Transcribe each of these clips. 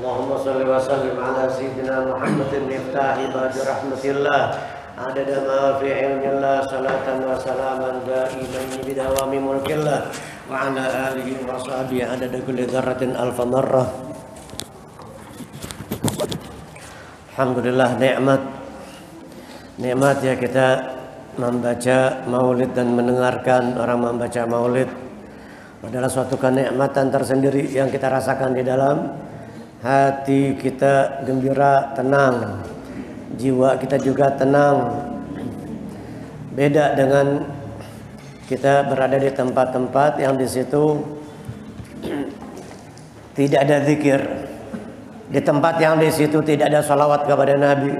Allahumma salli wa sallim ala sayyidina Muhammadin miftahi badi rahmatillah adada ma fi ilmillah salatan wa salaman da'iman bidawami mulkillah wa ala alihi wa sahbihi adada kulli dzarratin alfa marrah. Alhamdulillah, nikmat ya kita membaca maulid dan mendengarkan orang membaca maulid adalah suatu kenikmatan tersendiri yang kita rasakan di dalam hati kita, gembira, tenang, jiwa kita juga tenang. Beda dengan kita berada di tempat-tempat yang di situ tidak ada zikir, di tempat yang di situ tidak ada salawat kepada Nabi,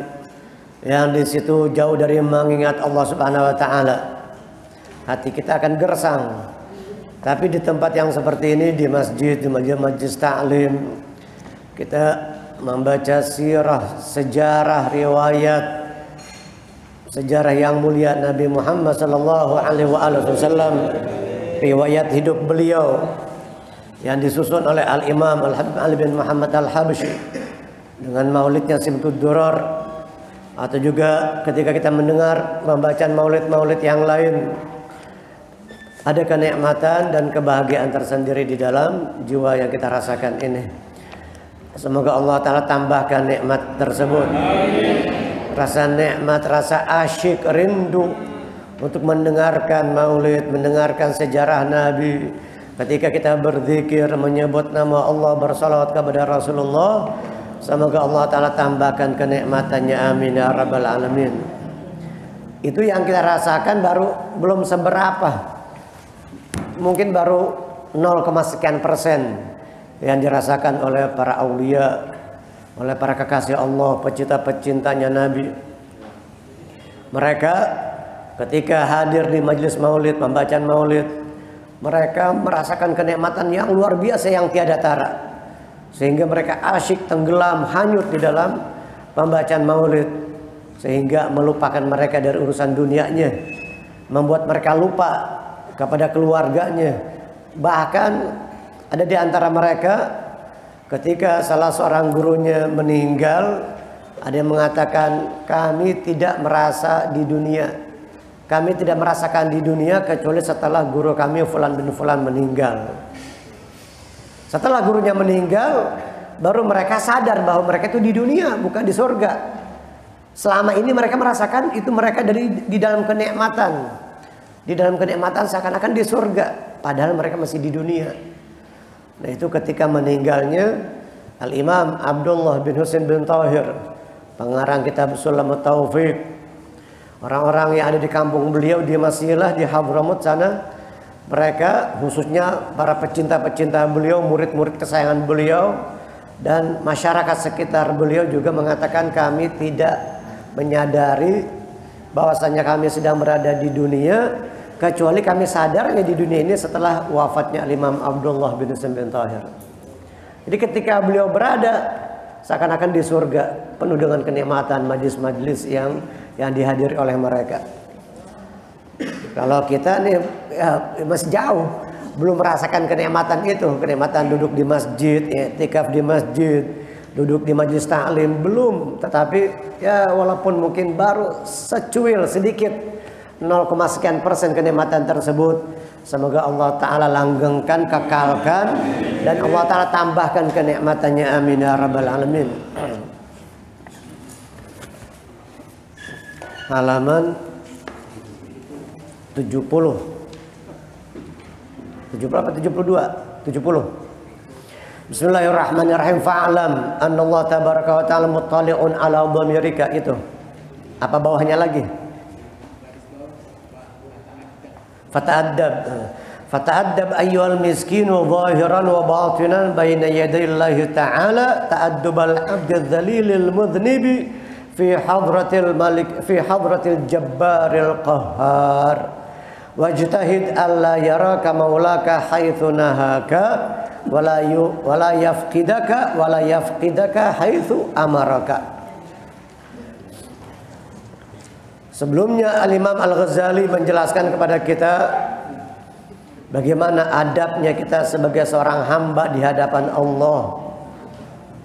yang di situ jauh dari mengingat Allah Subhanahu wa taala. Hati kita akan gersang. Tapi di tempat yang seperti ini, di masjid, di majelis ta'lim, kita membaca sirah, sejarah, riwayat, sejarah yang mulia Nabi Muhammad sallallahu alaihi wasallam, riwayat hidup beliau yang disusun oleh Al-Imam Al-Habib Ali bin Muhammad Al-Habsyi dengan maulidnya Simtud Durar, atau juga ketika kita mendengar pembacaan maulid-maulid yang lain, ada kenikmatan dan kebahagiaan tersendiri di dalam jiwa yang kita rasakan ini. Semoga Allah Ta'ala tambahkan nikmat tersebut. Rasa nikmat, rasa asyik, rindu untuk mendengarkan maulid, mendengarkan sejarah Nabi. Ketika kita berzikir, menyebut nama Allah, bersalawat kepada Rasulullah, semoga Allah Ta'ala tambahkan kenikmatannya, amin ya rabbal alamin. Itu yang kita rasakan baru belum seberapa, mungkin baru 0, sekian persen yang dirasakan oleh para aulia, oleh para kekasih Allah, pecinta-pecintanya Nabi. Mereka ketika hadir di majelis maulid, pembacaan maulid, mereka merasakan kenikmatan yang luar biasa yang tiada tara, sehingga mereka asyik, tenggelam, hanyut di dalam pembacaan maulid, sehingga melupakan mereka dari urusan dunianya, membuat mereka lupa kepada keluarganya. Bahkan ada di antara mereka ketika salah seorang gurunya meninggal, ada yang mengatakan, kami tidak merasa di dunia, kami tidak merasakan di dunia kecuali setelah guru kami Fulan bin Fulan meninggal. Setelah gurunya meninggal, baru mereka sadar bahwa mereka itu di dunia, bukan di surga. Selama ini mereka merasakan itu mereka di dalam kenikmatan. Di dalam kenikmatan seakan-akan di surga, padahal mereka masih di dunia. Nah, itu ketika meninggalnya Al-Imam Abdullah bin Husain bin Tahir, pengarang kitab Sulamut Taufiq. Orang-orang yang ada di kampung beliau di Masilah, di Hadramut sana, mereka khususnya para pecinta-pecinta beliau, murid-murid kesayangan beliau, dan masyarakat sekitar beliau juga mengatakan, kami tidak menyadari bahwasanya kami sedang berada di dunia, kecuali kami sadarnya di dunia ini setelah wafatnya Imam Abdullah bin Husain bin Tahir. Jadi ketika beliau berada seakan-akan di surga, penuh dengan kenikmatan majlis-majlis yang dihadiri oleh mereka. Kalau kita nih ya, masih jauh, belum merasakan kenikmatan itu, kenikmatan duduk di masjid, i'tikaf di masjid, duduk di majelis ta'lim, belum. Tetapi ya walaupun mungkin baru secuil sedikit, 0, sekian persen kenikmatan tersebut, semoga Allah Ta'ala langgengkan, kekalkan, dan Allah Ta'ala tambahkan kenikmatannya, amin ya rabbal alamin. Halaman 70 apa 72? 70. Bismillahirrahmanirrahim. Fa'lam anna Allah tabaraka wa ta'ala muttali'un ala dhamirika. Itu apa bawahnya lagi? Fata'addab ayyuhal miskinu zahiran wa batinan baina yaday Allah ta'ala ta'addubal abdil dhalilil mudhnibi fi hadratil malik, fi hadratil jabbaril qahhar. Wajtahid alla yaraka maulaka haitsu nahaka wala yafqidaka haitsu amaraka. Sebelumnya Al-Imam Al-Ghazali menjelaskan kepada kita bagaimana adabnya kita sebagai seorang hamba di hadapan Allah.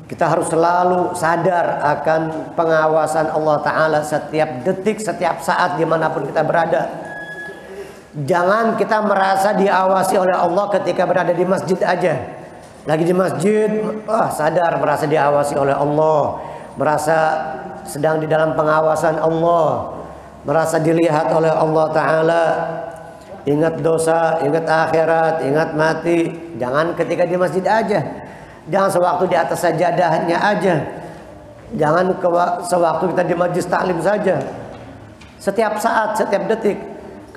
Kita harus selalu sadar akan pengawasan Allah Ta'ala setiap detik, setiap saat dimanapun kita berada. Jangan kita merasa diawasi oleh Allah ketika berada di masjid aja. Lagi di masjid, sadar merasa diawasi oleh Allah, merasa sedang di dalam pengawasan Allah, merasa dilihat oleh Allah Ta'ala. Ingat dosa, ingat akhirat, ingat mati. Jangan ketika di masjid aja. Jangan sewaktu di atas sajadahnya aja. Jangan sewaktu kita di majlis taklim saja. Setiap saat, setiap detik.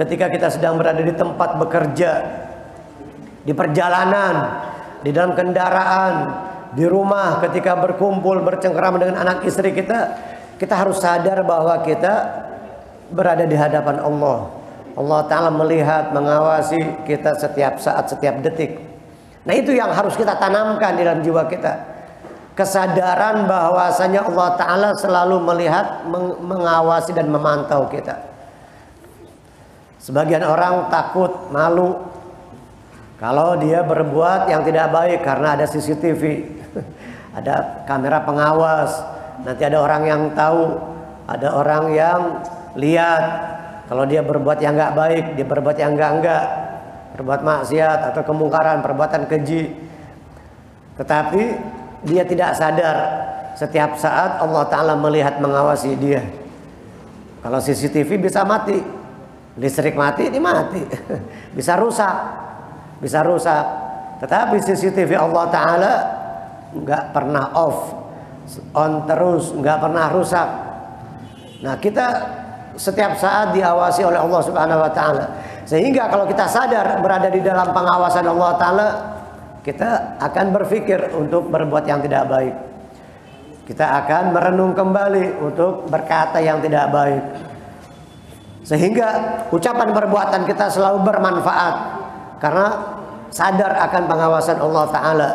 Ketika kita sedang berada di tempat bekerja, di perjalanan, di dalam kendaraan, di rumah, ketika berkumpul, bercengkerama dengan anak istri kita, kita harus sadar bahwa kita berada di hadapan Allah. Allah Ta'ala melihat, mengawasi kita setiap saat, setiap detik. Nah, itu yang harus kita tanamkan di dalam jiwa kita. Kesadaran bahwasanya Allah Ta'ala selalu melihat, mengawasi dan memantau kita. Sebagian orang takut, malu kalau dia berbuat yang tidak baik karena ada CCTV. Ada kamera pengawas. Nanti ada orang yang tahu, ada orang yang lihat. Kalau dia berbuat yang nggak baik, dia berbuat yang enggak, berbuat maksiat atau kemungkaran, perbuatan keji. Tetapi dia tidak sadar setiap saat Allah Ta'ala melihat, mengawasi dia. Kalau CCTV bisa mati, listrik mati, ini mati. Bisa rusak, bisa rusak. Tetapi CCTV Allah Ta'ala nggak pernah off, on terus, nggak pernah rusak. Nah, kita setiap saat diawasi oleh Allah Subhanahu wa Ta'ala. Sehingga kalau kita sadar berada di dalam pengawasan Allah Ta'ala, kita akan berpikir untuk berbuat yang tidak baik. Kita akan merenung kembali untuk berkata yang tidak baik. Sehingga ucapan perbuatan kita selalu bermanfaat. Karena sadar akan pengawasan Allah Ta'ala.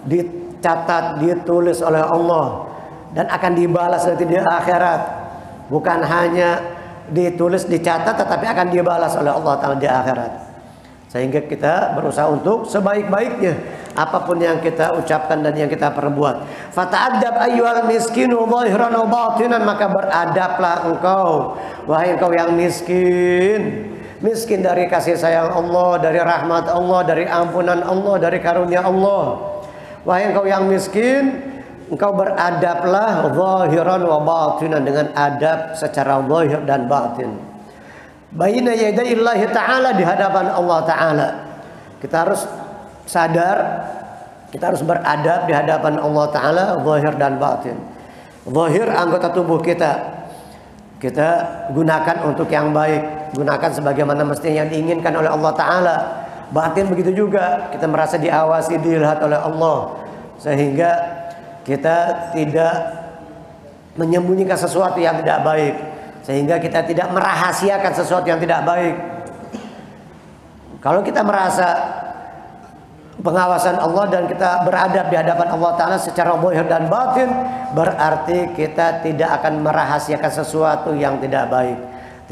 Dicatat, ditulis oleh Allah. Dan akan dibalas nanti di akhirat. Bukan hanya ditulis, dicatat, tetapi akan dibalas oleh Allah Ta'ala di akhirat. Sehingga kita berusaha untuk sebaik-baiknya apapun yang kita ucapkan dan yang kita perbuat. Fata'addab ayyuhal miskinu zahiran wa batinan, maka beradablah engkau, wahai engkau yang miskin. Miskin dari kasih sayang Allah, dari rahmat Allah, dari ampunan Allah, dari karunia Allah. Wahai engkau yang miskin, engkau beradablah zahiran wa batinan, dengan adab secara zahir dan batin. Baina yadayillahi ta'ala, di hadapan Allah Ta'ala. Kita harus sadar, kita harus beradab di hadapan Allah Ta'ala, zahir dan batin. Zahir, anggota tubuh kita gunakan untuk yang baik, gunakan sebagaimana mestinya yang diinginkan oleh Allah Ta'ala. Batin begitu juga, kita merasa diawasi, dilihat oleh Allah, sehingga kita tidak menyembunyikan sesuatu yang tidak baik, sehingga kita tidak merahasiakan sesuatu yang tidak baik. Kalau kita merasa pengawasan Allah dan kita beradab di hadapan Allah Ta'ala secara zahir dan batin, berarti kita tidak akan merahasiakan sesuatu yang tidak baik,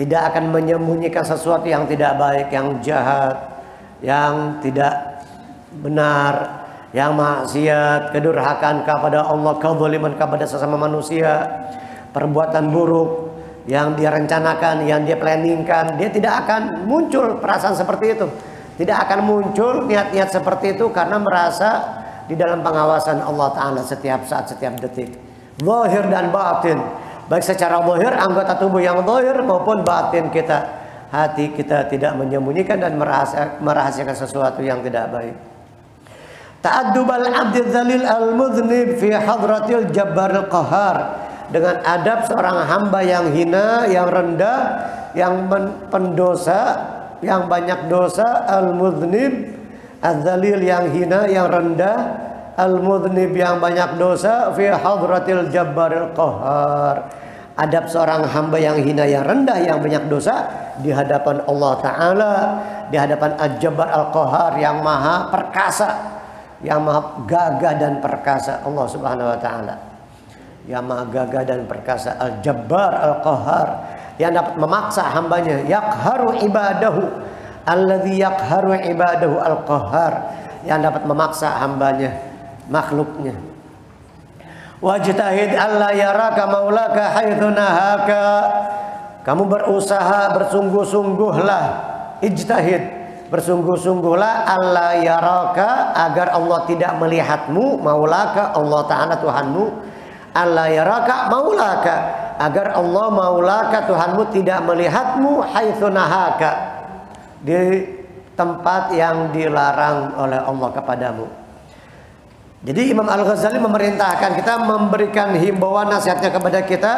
tidak akan menyembunyikan sesuatu yang tidak baik, yang jahat, yang tidak benar, yang maksiat, kedurhakaan kepada Allah, kezaliman kepada sesama manusia, perbuatan buruk yang dia rencanakan, yang dia planningkan. Dia tidak akan muncul perasaan seperti itu, tidak akan muncul niat-niat seperti itu, karena merasa di dalam pengawasan Allah Ta'ala setiap saat, setiap detik, zahir dan batin. Baik secara zahir, anggota tubuh yang zahir, maupun batin kita, hati kita tidak menyembunyikan dan merahasiakan sesuatu yang tidak baik. Ta'addubal abdi dzalil al-mudhnib fi hadratil jabbaril qahar, dengan adab seorang hamba yang hina, yang rendah, yang pendosa, yang banyak dosa. Al-mudhnib, az-dzalil yang hina, yang rendah, al-mudhnib yang banyak dosa, fi hadratil jabbaril qahar. Adab seorang hamba yang hina, yang rendah, yang banyak dosa di hadapan Allah Ta'ala, di hadapan Al-Jabbar Al-Qahar, yang maha perkasa, yang maha gagah dan perkasa. Allah Subhanahu wa Ta'ala yang maha gagah dan perkasa, Al-Jabbar Al-Qahar, yang dapat memaksa hambanya. Yaqharu ibadahu, alladzi yaqharu ibadahu Al-Qahar, yang dapat memaksa hambanya, makhluknya. Wajtahid alla yaraka maulaka haitsu nahaka. Kamu berusaha, bersungguh-sungguhlah, ijtahid, bersungguh-sungguhlah alla yaraka, agar Allah tidak melihatmu, maulaka Allah Ta'ala Tuhanmu, alla yaraka maulaka, agar Allah maulaka Tuhanmu tidak melihatmu haitsu nahaka, di tempat yang dilarang oleh Allah kepadamu. Jadi Imam Al-Ghazali memerintahkan kita, memberikan himbauan, nasihatnya kepada kita,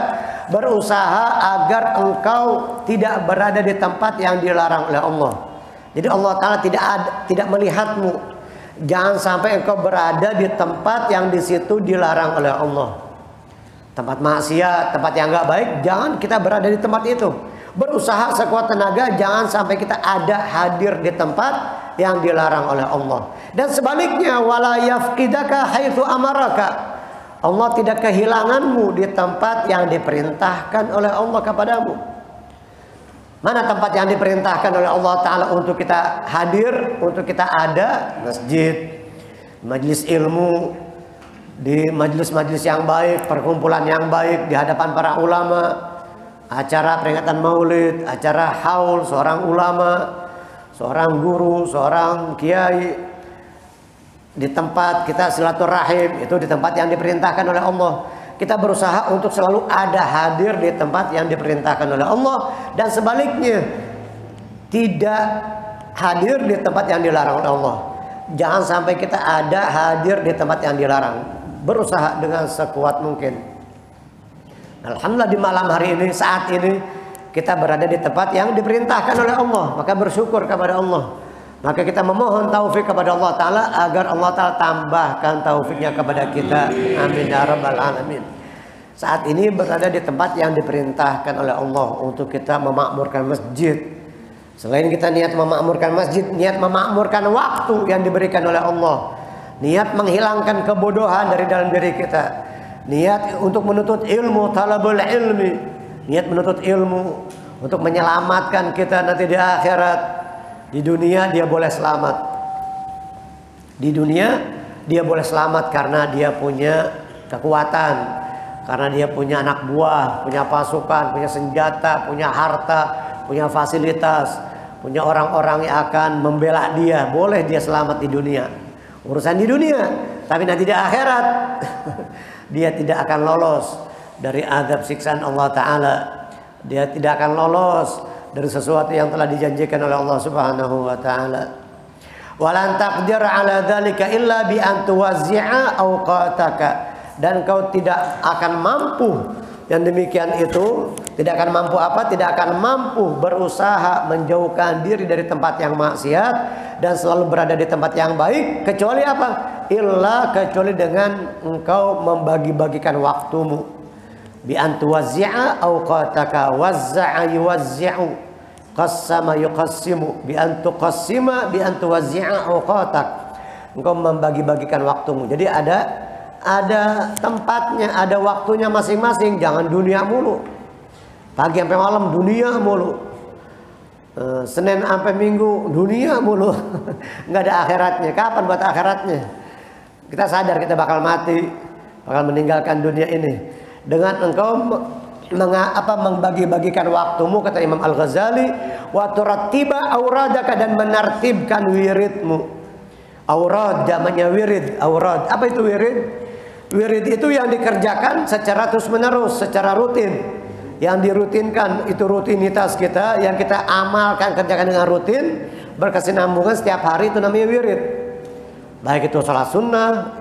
berusaha agar engkau tidak berada di tempat yang dilarang oleh Allah. Jadi Allah Ta'ala tidak melihatmu. Jangan sampai engkau berada di tempat yang di situ dilarang oleh Allah. Tempat maksiat, tempat yang enggak baik, jangan kita berada di tempat itu. Berusaha sekuat tenaga jangan sampai kita ada hadir di tempat yang dilarang oleh Allah. Dan sebaliknya, wala yafqidaka haitsu amaraka. Allah tidak kehilanganmu di tempat yang diperintahkan oleh Allah kepadamu. Mana tempat yang diperintahkan oleh Allah Ta'ala untuk kita hadir, untuk kita ada? Masjid, majelis ilmu, di majelis-majelis yang baik, perkumpulan yang baik, di hadapan para ulama, acara peringatan maulid, acara haul seorang ulama, seorang guru, seorang kiai, di tempat kita silaturahim, itu di tempat yang diperintahkan oleh Allah. Kita berusaha untuk selalu ada hadir di tempat yang diperintahkan oleh Allah, dan sebaliknya tidak hadir di tempat yang dilarang oleh Allah. Jangan sampai kita ada hadir di tempat yang dilarang. Berusaha dengan sekuat mungkin. Alhamdulillah di malam hari ini, saat ini kita berada di tempat yang diperintahkan oleh Allah, maka bersyukur kepada Allah. Maka kita memohon taufik kepada Allah Ta'ala agar Allah Ta'ala tambahkan taufiknya kepada kita. Amin ya rabbal alamin. Saat ini berada di tempat yang diperintahkan oleh Allah untuk kita memakmurkan masjid. Selain kita niat memakmurkan masjid, niat memakmurkan waktu yang diberikan oleh Allah, niat menghilangkan kebodohan dari dalam diri kita, niat untuk menuntut ilmu, talabul ilmi, niat menuntut ilmu untuk menyelamatkan kita nanti di akhirat. Di dunia dia boleh selamat. Di dunia dia boleh selamat karena dia punya kekuatan, karena dia punya anak buah, punya pasukan, punya senjata, punya harta, punya fasilitas, punya orang-orang yang akan membela dia. Boleh dia selamat di dunia, urusan di dunia. Tapi nanti di akhirat dia tidak akan lolos dari azab siksaan Allah Ta'ala. Dia tidak akan lolos dari sesuatu yang telah dijanjikan oleh Allah Subhanahu wa Ta'ala. Walan taqdir ala dzalika illa bi an tuwazzi'a awqataka, dan kau tidak akan mampu yang demikian itu, tidak akan mampu apa? Tidak akan mampu berusaha menjauhkan diri dari tempat yang maksiat dan selalu berada di tempat yang baik, kecuali apa? Illa, kecuali dengan engkau membagi-bagikan waktumu. Bi an tuwazzi'a awqataka, wazza'a yuwazzi'u, qassama yuqassimu, bi an tuqassima, bi an tuwazzi'a awqatak. Engkau membagi-bagikan waktumu. Jadi ada tempatnya, ada waktunya masing-masing. Jangan dunia mulu. Pagi sampai malam dunia mulu. Senin sampai Minggu dunia mulu. Nggak ada akhiratnya. Kapan buat akhiratnya? Kita sadar kita bakal mati, bakal meninggalkan dunia ini. Dengan engkau membagi-bagikan waktumu, kata Imam Al-Ghazali, wa turattiba auradaka, dan menartibkan wiridmu. Aurad namanya wirid. Aurad, apa itu wirid? Wirid itu yang dikerjakan secara terus-menerus, secara rutin. Yang dirutinkan itu rutinitas kita, yang kita amalkan, kerjakan dengan rutin, berkesinambungan setiap hari, itu namanya wirid. Baik itu sholat sunnah.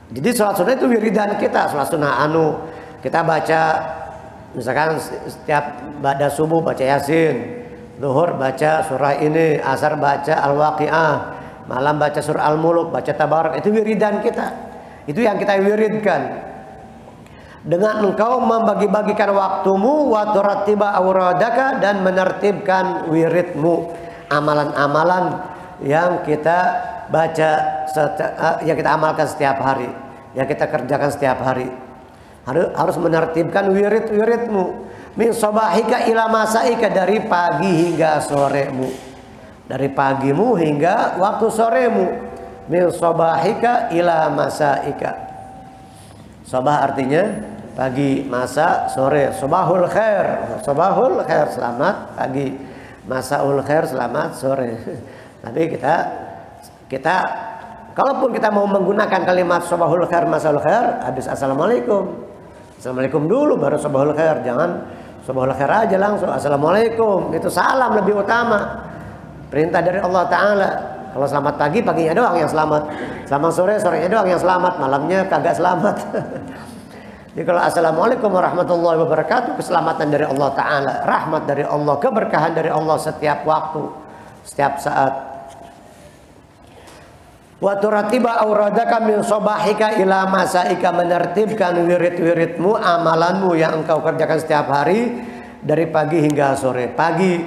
Jadi sholat sunnah itu wiridan kita. Sholat sunnah kita baca, misalkan setiap ba'da subuh baca Yasin, zuhur baca surah ini, asar baca Al-Waqi'ah, malam baca surah Al-Muluk, baca Tabarak. Itu wiridan kita. Itu yang kita wiridkan. Dengan engkau membagi-bagikan waktumu, wa turattiba auradaka, dan menertibkan wiridmu, amalan-amalan yang kita baca, yang kita amalkan setiap hari, yang kita kerjakan setiap hari. Harus menertibkan wirid-wiridmu. Min sabahika ila masaika, dari pagi hingga soremu, dari pagimu hingga waktu soremu. Min sabahika ila masaika. Sobah artinya pagi, masa, sore. Sobahul khair. Sobahul khair, selamat pagi. Masaul khair, selamat sore. Tapi kita kalaupun kita mau menggunakan kalimat sobahul khair, masaul khair, habis assalamualaikum. Assalamualaikum dulu baru sobahul khair. Jangan sobahul khair aja langsung assalamualaikum. Itu salam lebih utama. Perintah dari Allah Ta'ala. Kalau selamat pagi, paginya doang yang selamat. Selamat sore, sorenya doang yang selamat. Malamnya kagak selamat. Jadi kalau assalamualaikum warahmatullahi wabarakatuh, keselamatan dari Allah Ta'ala, rahmat dari Allah, keberkahan dari Allah setiap waktu, setiap saat. Wa turatiba auradaka min sobahika ila masaika, menertibkan wirid-wiridmu, amalanmu yang engkau kerjakan setiap hari dari pagi hingga sore. Pagi,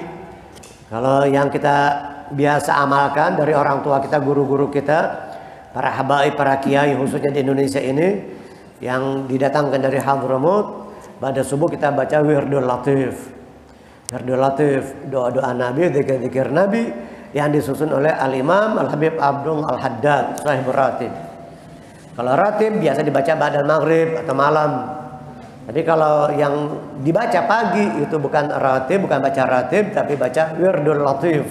kalau yang kita biasa amalkan dari orang tua kita, guru-guru kita, para habaib, para kiai khususnya di Indonesia ini yang didatangkan dari Hadramut, pada subuh kita baca wirdul latif. Wirdul latif, doa-doa Nabi, zikir-zikir Nabi yang disusun oleh Al-Imam Al-Habib Abdul Al-Haddad, Sahibul Ratib. Kalau ratib biasa dibaca ba'dal maghrib atau malam. Tapi kalau yang dibaca pagi itu bukan ratib, bukan baca ratib, tapi baca wirdul latif.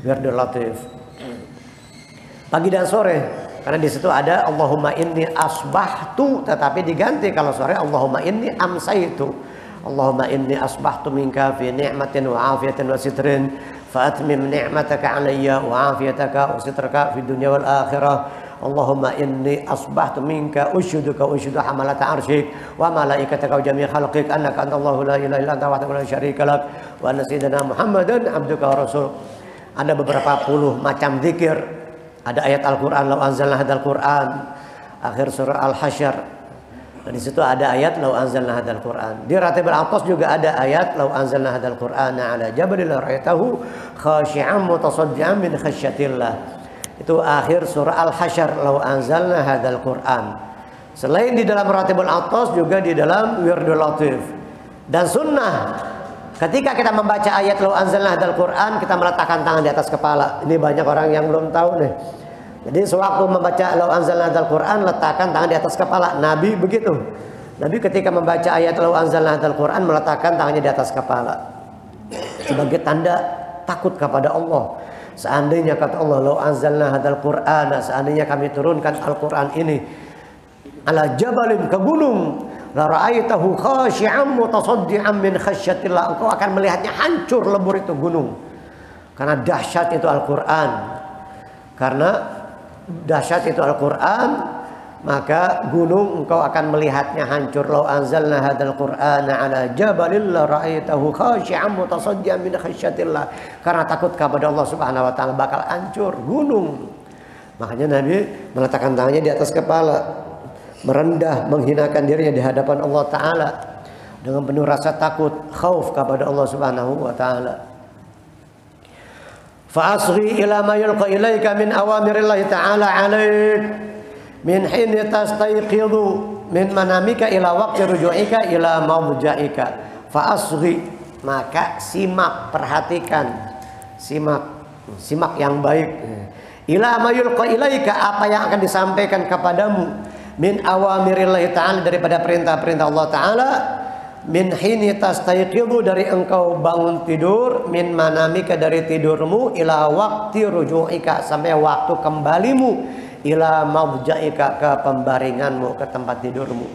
Wirdul latif. Pagi dan sore, karena di situ ada Allahumma inni asbahtu, tetapi diganti kalau sore Allahumma inni amsaitu. Allahumma inni asbahtu minka fi ni'matin wa afiyatin wa sitrin fa atmim ni'mataka alayya wa afiyataka wa sitraka fi dunya wal akhirah. Allahumma inni asbahtu minka ushuduka ushudu hamalata arsyik wa malaikataka wa jami' khalqik annaka antallahu la ilaha illa anta wahdahu la syarika lak wa anna sayyidina Muhammadan abduka wa rasul. Ada beberapa puluh macam zikir. Ada ayat Al-Quran, lau anzalna hadal Quran, akhir surah Al-Hasyr. Dan di situ ada ayat lau anzalna hadal Quran. Di Ratibul Atas juga ada ayat lau anzalna hadal Quran ala jabalil ra'aytahu khashi'an mutasaddian min khasyatillah. Itu akhir surah Al-Hasyr, lau anzalna hadal Quran. Selain di dalam Ratibul Atas juga di dalam Wirdul Latif. Dan sunnah, ketika kita membaca ayat lau anzalna hadal Quran, kita meletakkan tangan di atas kepala. Ini banyak orang yang belum tahu nih. Jadi sewaktu membaca lau anzalna hadal Quran, letakkan tangan di atas kepala. Nabi begitu. Nabi ketika membaca ayat lau anzalna hadal Quran, meletakkan tangannya di atas kepala. Sebagai tanda takut kepada Allah. Seandainya kata Allah, lau anzalna hadal Quran, seandainya kami turunkan Al-Quran ini ala jabalin, ke gunung, la ra'aitahu khashi'an mutasaddian min khasyatillah, engkau akan melihatnya hancur lebur itu gunung. Karena dahsyat itu Al-Quran. Karena dahsyat itu Al-Quran, maka gunung engkau akan melihatnya hancur. Lau anzalna hadzal Qur'ana ala jabalin la ra'aitahu khashi'an mutasaddian min khasyatillah. Karena takut kepada Allah Subhanahu wa taala bakal hancur gunung. Makanya Nabi meletakkan tangannya di atas kepala, merendah, menghinakan dirinya di hadapan Allah Ta'ala dengan penuh rasa takut, khauf kepada Allah Subhanahu wa Ta'ala. Fa'asri ila ma yulqa ilaika min awamirillahi ta'ala alaik min hini tastayqidhu min manamika ila waqti ruju'ika ila mawja'ika. Fa'asri, maka simak, perhatikan, simak yang baik. Ila ma yulqa ilaika, apa yang akan disampaikan kepadamu min awamirillahi ta'ala, daripada perintah-perintah Allah Ta'ala, min hini tastayqidhu, dari engkau bangun tidur, min manamika, dari tidurmu, ila waqti ruju'ika, sampai waktu kembalimu, ila mawja'ika, ke pembaringanmu, ke tempat tidurmu.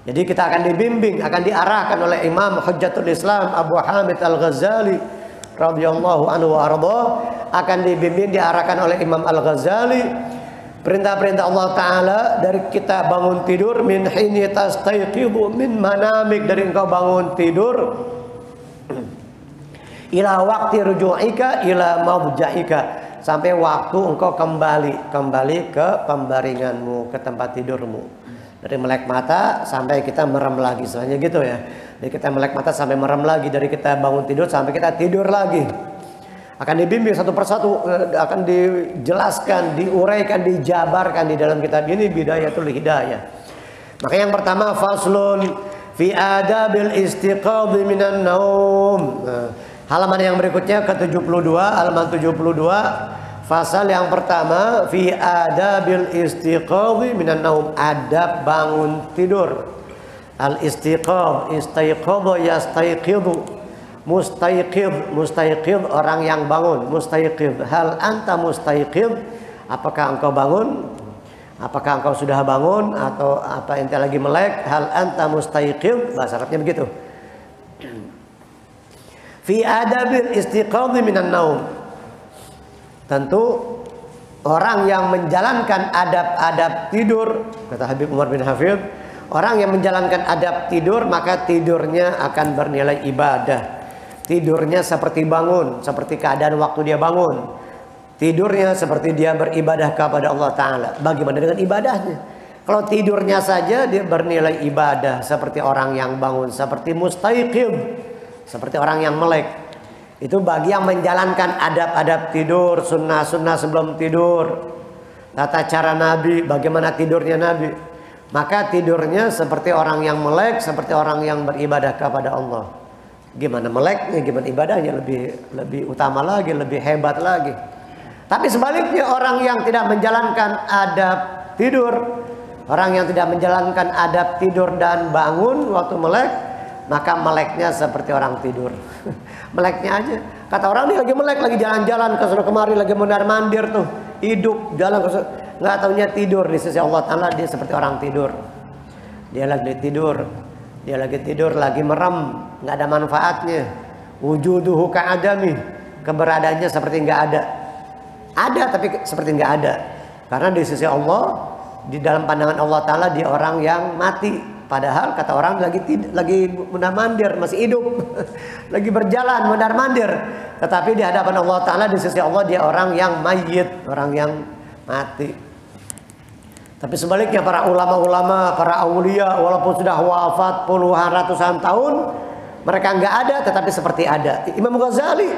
Jadi kita akan dibimbing, akan diarahkan oleh Imam Hujjatul Islam Abu Hamid Al-Ghazali radhiyallahu anhu wa ardhah, akan dibimbing, diarahkan oleh Imam Al-Ghazali. Perintah-perintah Allah Ta'ala dari kita bangun tidur, min hini tastayqidhu min manamik, dari engkau bangun tidur, ila waqti ruju'ika ila mawja'ika, sampai waktu engkau kembali ke pembaringanmu, ke tempat tidurmu. Dari melek mata sampai kita merem lagi, soalnya gitu ya. Dari kita melek mata sampai merem lagi, dari kita bangun tidur sampai kita tidur lagi. Akan dibimbing satu persatu, akan dijelaskan, diuraikan, dijabarkan di dalam kitab ini, Bidayatul Hidayah. Maka yang pertama, faslun fi adabil istiqadhi minan naum. Halaman yang berikutnya ke-72, halaman 72. Fasal yang pertama, fi adabil istiqadhi minan naum, adab bangun tidur. Al istiqadh, istaiqadha yastaiqidhu. Mustaiqidh orang yang bangun. Mustaiqidh, hal anta mustaiqidh? Apakah engkau bangun? Apakah engkau sudah bangun atau apa ente lagi melek? Hal anta mustaiqidh? Bahasa Arabnya begitu. Fi adabil istiqadhi minan naum. Tentu orang yang menjalankan adab-adab tidur, kata Habib Umar bin Hafidh, orang yang menjalankan adab tidur maka tidurnya akan bernilai ibadah. Tidurnya seperti bangun, seperti keadaan waktu dia bangun. Tidurnya seperti dia beribadah kepada Allah Ta'ala. Bagaimana dengan ibadahnya? Kalau tidurnya saja dia bernilai ibadah, seperti orang yang bangun, seperti mustaiqidh, seperti orang yang melek. Itu bagi yang menjalankan adab-adab tidur, sunnah-sunnah sebelum tidur, tata cara Nabi, bagaimana tidurnya Nabi. Maka tidurnya seperti orang yang melek, seperti orang yang beribadah kepada Allah. Gimana meleknya, gimana ibadahnya, lebih utama lagi, lebih hebat lagi. Tapi sebaliknya orang yang tidak menjalankan adab tidur, orang yang tidak menjalankan adab tidur dan bangun waktu melek, maka meleknya seperti orang tidur. Meleknya aja. Kata orang ini lagi melek, lagi jalan-jalan ke sana kemari, lagi mondar-mandir tuh, hidup jalan ke sana, nggak taunya tidur. Di sisi Allah Ta'ala dia seperti orang tidur. Dia lagi tidur, dia lagi tidur, lagi merem, nggak ada manfaatnya. Wujuduhu ka'adami, keberadaannya seperti nggak ada. Ada tapi seperti nggak ada. Karena di sisi Allah, di dalam pandangan Allah Ta'ala dia orang yang mati. Padahal kata orang lagi mondar-mandir, masih hidup. Lagi berjalan mondar-mandir. Tetapi di hadapan Allah Ta'ala, di sisi Allah dia orang yang mayyit, orang yang mati. Tapi sebaliknya para ulama-ulama, para aulia, walaupun sudah wafat puluhan ratusan tahun, mereka nggak ada tetapi seperti ada. Imam Ghazali,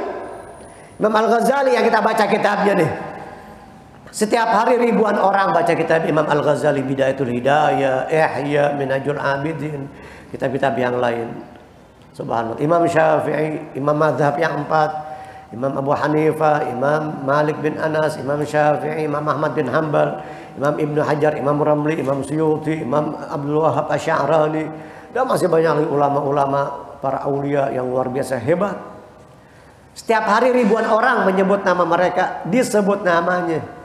Imam Al-Ghazali yang kita baca kitabnya nih, setiap hari ribuan orang baca kitab Imam Al-Ghazali, Bidayatul Hidayah, Ihya, Minhajul Abidin, kitab-kitab yang lain. Subhanallah. Imam Syafi'i, imam mazhab yang 4, Imam Abu Hanifah, Imam Malik bin Anas, Imam Syafi'i, Imam Ahmad bin Hanbal, Imam Ibnu Hajar, Imam Ramli, Imam Suyuti, Imam Abdul Wahab Asy'arani, dan masih banyak lagi ulama-ulama, para aulia yang luar biasa hebat. Setiap hari ribuan orang menyebut nama mereka, disebut namanya.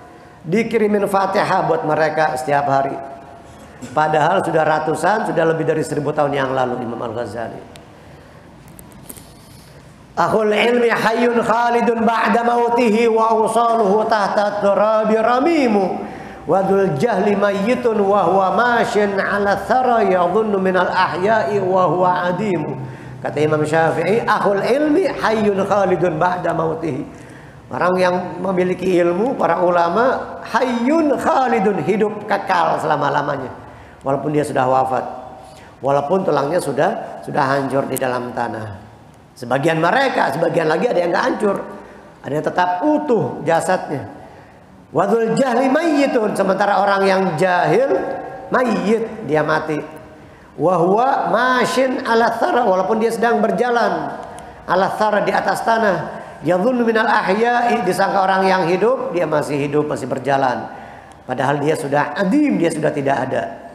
Dikirimin Fatihah buat mereka setiap hari. Padahal sudah ratusan, sudah lebih dari 1000 tahun yang lalu Imam Al-Ghazali. Akhul ilmi hayyun khalidun ba'da mautihi wa usaluhu tahta turabi ramimu. Wadul jahli mayyitun wa huwa mashin ala thara yadhunnu minal ahya'i wa huwa adimu. Kata Imam Syafi'i, akhul ilmi hayyun khalidun ba'da mautihi. Orang yang memiliki ilmu, para ulama, hayyun khalidun, hidup kekal selama-lamanya. Walaupun dia sudah wafat. Walaupun tulangnya sudah hancur di dalam tanah. Sebagian mereka, sebagian lagi ada yang nggak hancur. Ada yang tetap utuh jasadnya. Wadul jahli mayyitun, sementara orang yang jahil, mayyit, dia mati. Wahwa mashin ala thara, walaupun dia sedang berjalan. Ala thara, di atas tanah. Yadhunnu minal ahya'i, disangka orang yang hidup, dia masih hidup, masih berjalan. Padahal dia sudah adim, dia sudah tidak ada.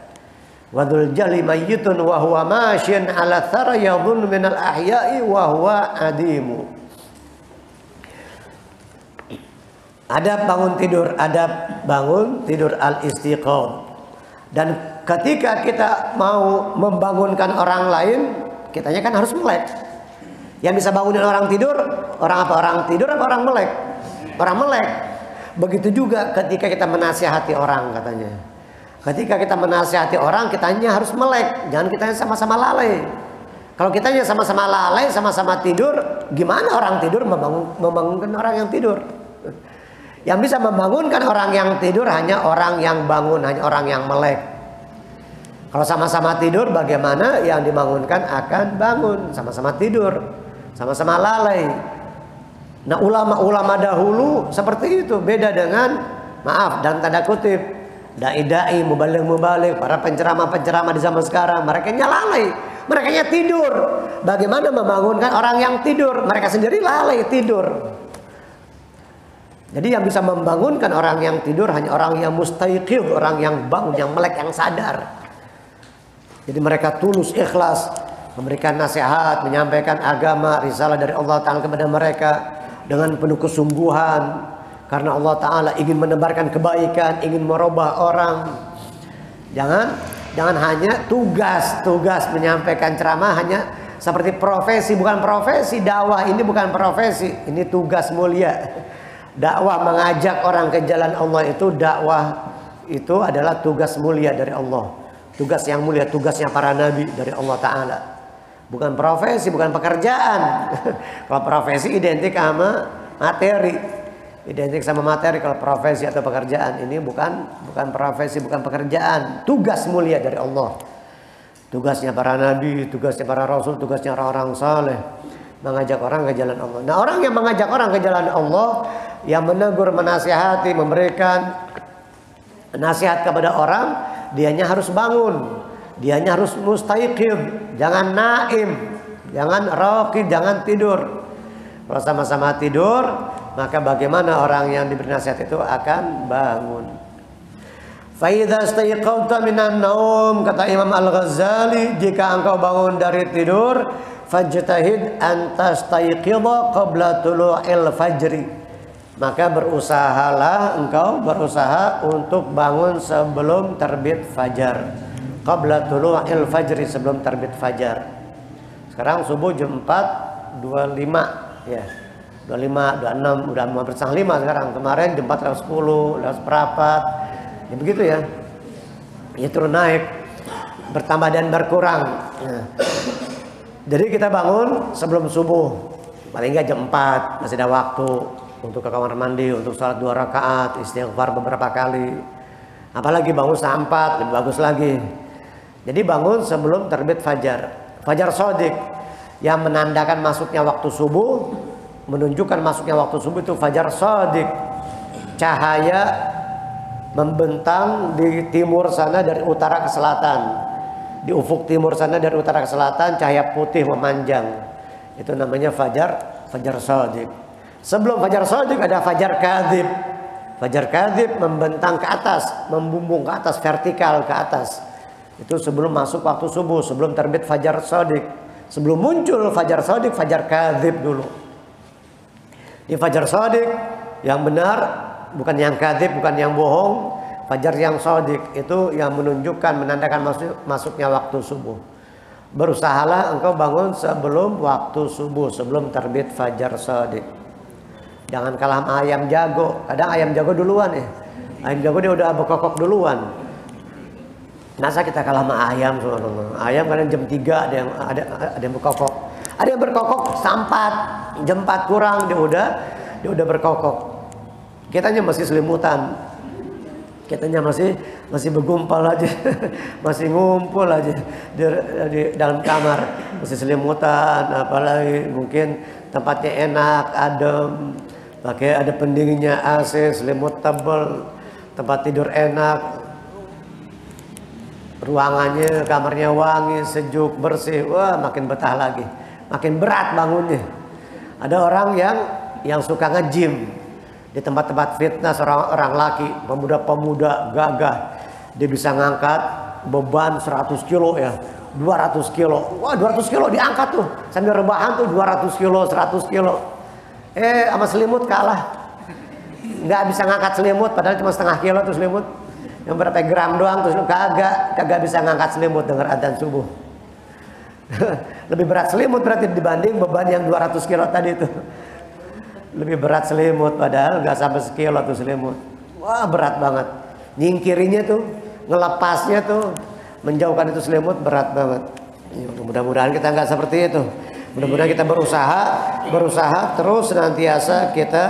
Wadul jali mayyitun wa huwa mashin ala thara yadhunnu minal ahya'i wa huwa adimu. Adab bangun tidur, adab bangun tidur al-istiqadh. Dan ketika kita mau membangunkan orang lain, kitanya kan harus melek. Yang bisa bangunin orang tidur, orang apa? Orang tidur apa orang melek? Orang melek. Begitu juga ketika kita menasihati orang katanya. Ketika kita menasihati orang, kitanya harus melek. Jangan kitanya sama-sama lalai. Kalau kitanya sama-sama lalai, sama-sama tidur, gimana orang tidur membangunkan orang yang tidur? Yang bisa membangunkan orang yang tidur hanya orang yang bangun, hanya orang yang melek. Kalau sama-sama tidur, bagaimana yang dibangunkan akan bangun? Sama-sama tidur. Sama-sama lalai. Nah, ulama-ulama dahulu seperti itu. Beda dengan, maaf, dan tanda kutip, dai-dai, mubalik-mubalik, para penceramah-penceramah di zaman sekarang. Mereka lalai, mereka tidur. Bagaimana membangunkan orang yang tidur? Mereka sendiri lalai tidur. Jadi yang bisa membangunkan orang yang tidur hanya orang yang mustaiqidh, orang yang bangun, yang melek, yang sadar. Jadi mereka tulus, ikhlas memberikan nasihat, menyampaikan agama, risalah dari Allah Ta'ala kepada mereka dengan penuh kesungguhan. Karena Allah Ta'ala ingin menebarkan kebaikan, ingin merubah orang. Jangan hanya tugas menyampaikan ceramah hanya seperti profesi. Bukan profesi, dakwah ini bukan profesi, ini tugas mulia. Dakwah mengajak orang ke jalan Allah itu, dakwah itu adalah tugas mulia dari Allah. Tugas yang mulia, tugasnya para nabi dari Allah Ta'ala. Bukan profesi, bukan pekerjaan. Kalau profesi identik sama materi. Identik sama materi. Kalau profesi atau pekerjaan ini bukan profesi, bukan pekerjaan. Tugas mulia dari Allah. Tugasnya para nabi, tugasnya para rasul, tugasnya orang-orang saleh. Mengajak orang ke jalan Allah. Nah, orang yang mengajak orang ke jalan Allah, yang menegur, menasihati, memberikan nasihat kepada orang, dianya harus bangun, dianya harus mustaiqidh, jangan naim, jangan raqid, jangan tidur. Kalau sama-sama tidur, maka bagaimana orang yang diberi nasihat itu akan bangun. Fa idza istayqadta minan naum, kata Imam Al-Ghazali, jika engkau bangun dari tidur, fajtahid an tastayqidha qabla tulu'il fajri. Maka engkau berusaha untuk bangun sebelum terbit fajar. Qabla tulu'il fajri, sebelum terbit fajar. Sekarang subuh jam 4.25 ya. 25, 26, udah mau setengah 5 sekarang. Kemarin jam 4.10, lewat seperempat. Ya begitu ya. Ya turun naik, bertambah dan berkurang. Nah. Jadi kita bangun sebelum subuh, paling nggak jam 4, masih ada waktu untuk ke kamar mandi, untuk sholat 2 rakaat, istighfar beberapa kali. Apalagi bangun setengah 4, lebih bagus lagi. Jadi bangun sebelum terbit fajar. Fajar shadiq yang menandakan masuknya waktu subuh, menunjukkan masuknya waktu subuh itu fajar shadiq. Cahaya membentang di timur sana dari utara ke selatan. Di ufuk timur sana dari utara ke selatan, cahaya putih memanjang. Itu namanya fajar shadiq. Sebelum fajar shadiq ada fajar kadzib. Fajar kadzib membentang ke atas, membumbung ke atas, vertikal ke atas. Itu sebelum masuk waktu subuh, sebelum terbit fajar shadiq. Sebelum muncul fajar shadiq, fajar kadzib dulu. Di fajar shadiq yang benar, bukan yang kadzib, bukan yang bohong. Fajar yang shadiq itu yang menunjukkan, menandakan masuknya waktu subuh. Berusahalah engkau bangun sebelum waktu subuh, sebelum terbit fajar shadiq. Jangan kalah sama ayam jago. Kadang ayam jago duluan ya. Ayam jago dia udah berkokok duluan. Masa kita kalah sama ayam? Ayam kadang jam 3 ada yang berkokok. Ada yang berkokok sampat jam 4 kurang dia udah berkokok. Kitanya masih selimutan. Kitanya masih bergumpal aja, masih ngumpul aja di dalam kamar, masih selimutan, apalagi mungkin tempatnya enak, adem, pakai ada pendinginnya AC, selimut tebal, tempat tidur enak, ruangannya, kamarnya wangi, sejuk, bersih, wah makin betah lagi, makin berat bangunnya. Ada orang yang suka nge-gym. Di tempat-tempat fitness orang laki, pemuda-pemuda gagah, dia bisa ngangkat beban 100 kilo ya, 200 kilo. Wah 200 kilo diangkat tuh, sambil rebahan tuh 200 kilo, 100 kilo. Sama selimut kalah. Nggak bisa ngangkat selimut, padahal cuma setengah kilo tuh selimut. Yang berapa gram doang tuh kagak bisa ngangkat selimut dengar adzan subuh. Lebih berat selimut berarti dibanding beban yang 200 kilo tadi tuh. Lebih berat selimut, padahal nggak sampai sekilo tuh selimut. Wah berat banget. Nyingkirinya tuh, ngelepasnya tuh, menjauhkan itu selimut berat banget. Ya, mudah-mudahan kita nggak seperti itu. Mudah-mudahan kita berusaha terus senantiasa kita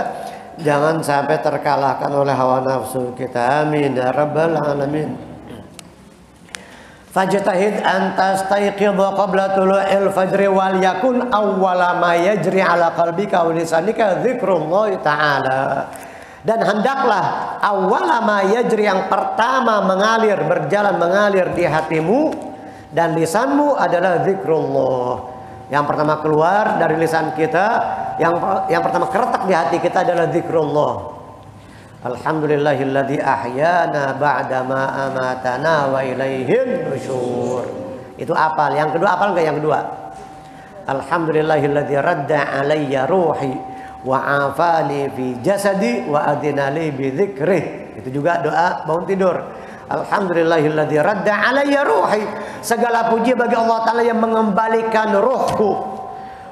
jangan sampai terkalahkan oleh hawa nafsu kita. Amin ya rabbal alamin. Fajtahid an tastayqidha qabla tulu'il fajri wal yakun awwala ma yajri ala qalbika wa lisanika dzikrullah ta'ala. Dan hendaklah awwala ma yajri, yang pertama berjalan mengalir di hatimu dan lisanmu adalah zikrullah. Yang pertama keluar dari lisan kita, yang pertama keretak di hati kita adalah zikrullah. Alhamdulillahilladzi ahyana ba'da ma amatana wa ilaihin nusyur. Itu apal. Yang kedua apal enggak yang kedua? Alhamdulillahilladzi radda alayya ruhi wa afani fi jasadi wa adinali bi dzikrih. Itu juga doa bangun tidur. Alhamdulillahilladzi radda alayya ruhi. Segala puji bagi Allah Ta'ala yang mengembalikan ruhku.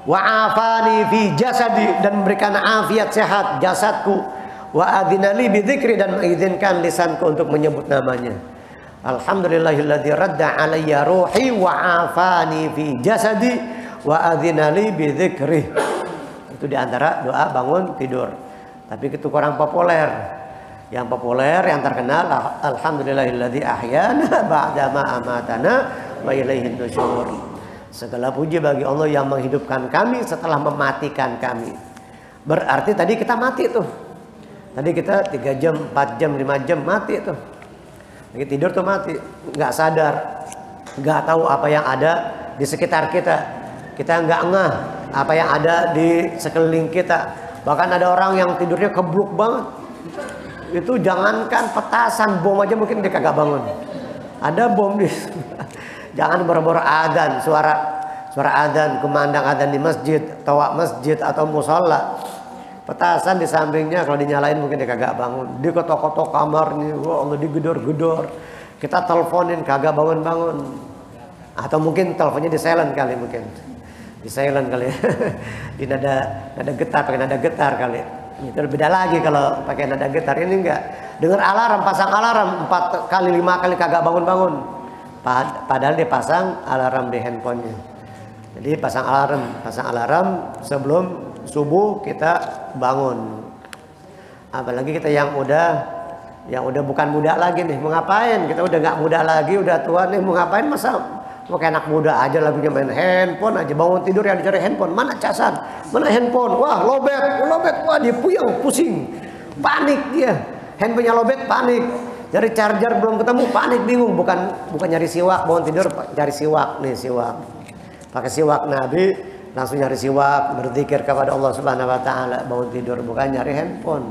Wa afani fi jasadi, dan memberikan afiat sehat jasadku. Wa adinali bi dzikri, dan mengizinkan lisanku untuk menyebut namanya. Alhamdulillahilladzi radda alayya ruhi wa afani fi jasadi wa adzinali bi dzikri. Itu diantara doa bangun tidur. Tapi itu kurang populer. Yang populer, yang terkenal, alhamdulillahilladzi ahyana ba'da ma amatana wa ilaihin nusyur. Segala puji bagi Allah yang menghidupkan kami setelah mematikan kami. Berarti tadi kita mati tuh. Tadi kita 3 jam, 4 jam, 5 jam mati tuh. Lagi tidur tuh mati, nggak sadar, nggak tahu apa yang ada di sekitar kita. Kita nggak ngeh apa yang ada di sekeliling kita. Bahkan ada orang yang tidurnya kebluk banget. Itu jangankan petasan, bom aja mungkin dia kagak bangun. Ada bom di jangan boro-boro adzan, suara adzan, kumandang adzan di masjid, toa masjid atau musola. Petasan di sampingnya kalau dinyalain mungkin dia kagak bangun. Dia ketok-ketok kamarnya, wah Allah digedor-gedor. Kita teleponin kagak bangun-bangun. Atau mungkin teleponnya di silent kali mungkin. Di silent kali. Di nada getar, pakai nada getar kali. Itu beda lagi kalau pakai nada getar. Ini enggak. Dengar alarm, pasang alarm 4 kali 5 kali kagak bangun-bangun. Padahal dia pasang alarm di handphonenya. Jadi pasang alarm sebelum subuh kita bangun. Apalagi kita yang udah bukan muda lagi nih, mau ngapain? Kita udah nggak muda lagi, udah tua nih, mau ngapain? Masa mau kayak anak muda aja lagunya main handphone aja, bangun tidur yang dicari handphone, mana casan, mana handphone, wah lobet, wah dia puyeng, pusing, panik dia, handphonenya lobet, panik, cari charger belum ketemu, panik, bingung, bukan nyari siwak, bangun tidur cari siwak nih, siwak, pakai siwak Nabi. Langsung nyari siwak, berzikir kepada Allah Subhanahu wa Ta'ala, bangun tidur, bukan nyari handphone.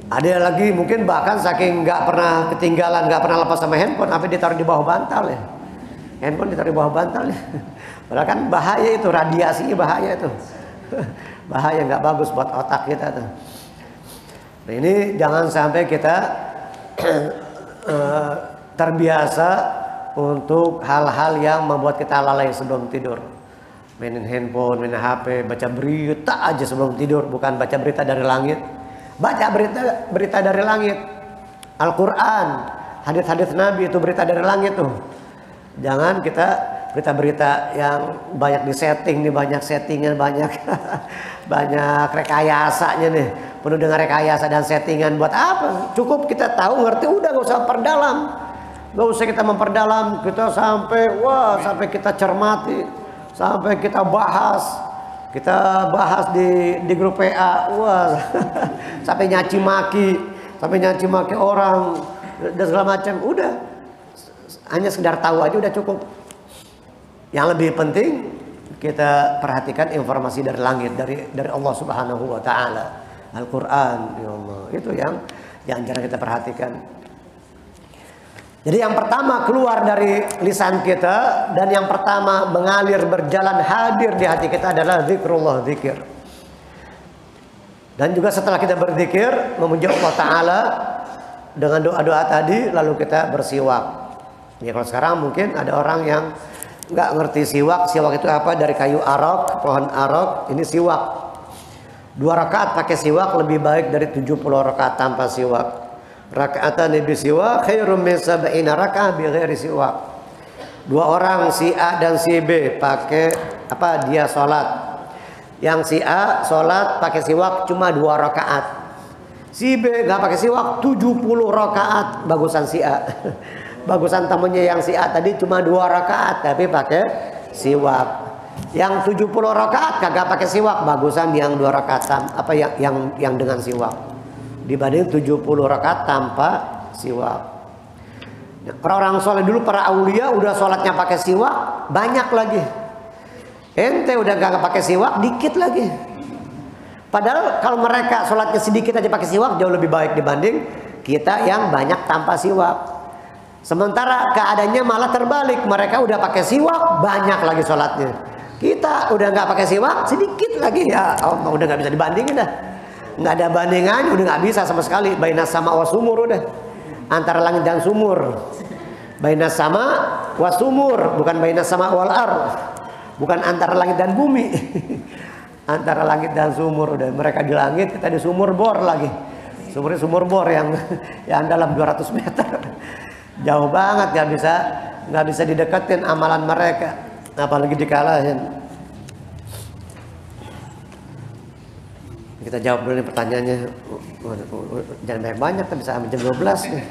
Ada lagi mungkin bahkan saking nggak pernah ketinggalan, nggak pernah lepas sama handphone, apa ditaruh di bawah bantal ya? Handphone ditaruh di bawah bantal ya. Padahal kan bahaya itu, radiasinya bahaya itu. Bahaya, nggak bagus buat otak kita tuh. Nah ini jangan sampai kita terbiasa untuk hal-hal yang membuat kita lalai sebelum tidur. Mainin handphone, mainin HP, baca berita aja sebelum tidur. Bukan baca berita dari langit. Baca berita dari langit. Al-Quran, hadits-hadits Nabi itu berita dari langit tuh. Jangan kita berita-berita yang banyak disetting nih, banyak settingan, banyak banyak rekayasanya nih. Penuh dengan rekayasa dan settingan. Buat apa? Cukup kita tahu, ngerti, udah gak usah perdalam. Gak usah kita memperdalam, kita sampai kita cermati, sampai kita bahas di grup PA, sampai nyaci maki orang dan segala macam. Udah, hanya sekedar tahu aja udah cukup. Yang lebih penting kita perhatikan informasi dari langit, dari Allah Subhanahu wa Ta'ala, Al-Quran, ya Allah. Itu yang jarang kita perhatikan. Jadi yang pertama keluar dari lisan kita dan yang pertama mengalir, berjalan, hadir di hati kita adalah zikrullah, zikir. Dan juga setelah kita berzikir, memuji Allah Ta'ala dengan doa-doa tadi, lalu kita bersiwak. Ya kalau sekarang mungkin ada orang yang nggak ngerti siwak. Siwak itu apa? Dari kayu arok, pohon arok. Ini siwak. 2 rakaat pakai siwak lebih baik dari 70 rakaat tanpa siwak. Raka'atan bi siwak khairum min 70 raka'ah bi ghairi siwak. 2 orang, si A dan si B, pakai apa? Dia sholat. Yang si A sholat pakai siwak cuma 2 rakaat. Si B nggak pakai siwak 70 rakaat. Bagusan si A. Bagusan temennya yang si A tadi cuma 2 rakaat tapi pakai siwak. Yang 70 rakaat kagak pakai siwak, bagusan yang 2 rakaat apa yang dengan siwak. Dibanding 70 rakaat tanpa siwak. Orang-orang soleh dulu, para aulia, udah sholatnya pakai siwak banyak lagi. Ente udah gak pakai siwak dikit lagi. Padahal kalau mereka sholatnya sedikit aja pakai siwak jauh lebih baik dibanding kita yang banyak tanpa siwak. Sementara keadaannya malah terbalik, mereka udah pakai siwak banyak lagi sholatnya. Kita udah nggak pakai siwak sedikit lagi, ya Allah, udah nggak bisa dibandingin dah. Nggak ada bandingan, udah nggak bisa sama sekali. Bainas sama wasumur, udah antara langit dan sumur. Bainas sama wasumur, bukan bainas sama wal ar, bukan antara langit dan bumi. Antara langit dan sumur, udah mereka di langit, kita di sumur bor lagi. Sumurnya sumur bor yang dalam 200 meter. Jauh banget, nggak bisa dideketin amalan mereka, apalagi dikalahin. Kita jawab dulu nih pertanyaannya. Jangan banyak-banyak, kita bisa sampai jam 12 nih.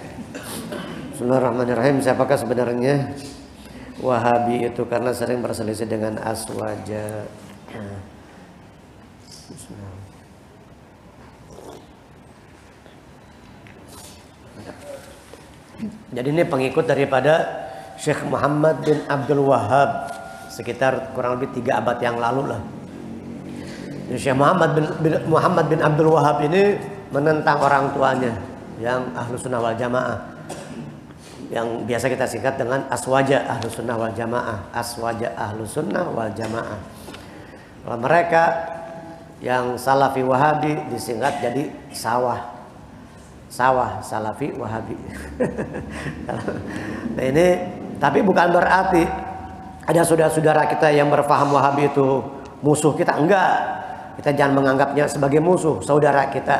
Bismillahirrahmanirrahim. Siapakah sebenarnya Wahabi itu? Karena sering berselisih dengan Aswaja. Jadi ini pengikut daripada Syekh Muhammad bin Abdul Wahhab, sekitar kurang lebih 3 abad yang lalu lah. Syekh Muhammad bin Abdul Wahhab ini menentang orang tuanya yang Ahlus Sunnah wal Jamaah, yang biasa kita singkat dengan Aswaja Ahlus Sunnah wal Jamaah. Aswaja Ahlus Sunnah wal Jamaah. Kalau mereka yang Salafi Wahabi disingkat jadi Sawah Salafi Wahabi. Nah ini, tapi bukan berarti ada saudara-saudara kita yang berpaham Wahabi itu musuh kita, enggak. Kita jangan menganggapnya sebagai musuh, saudara kita.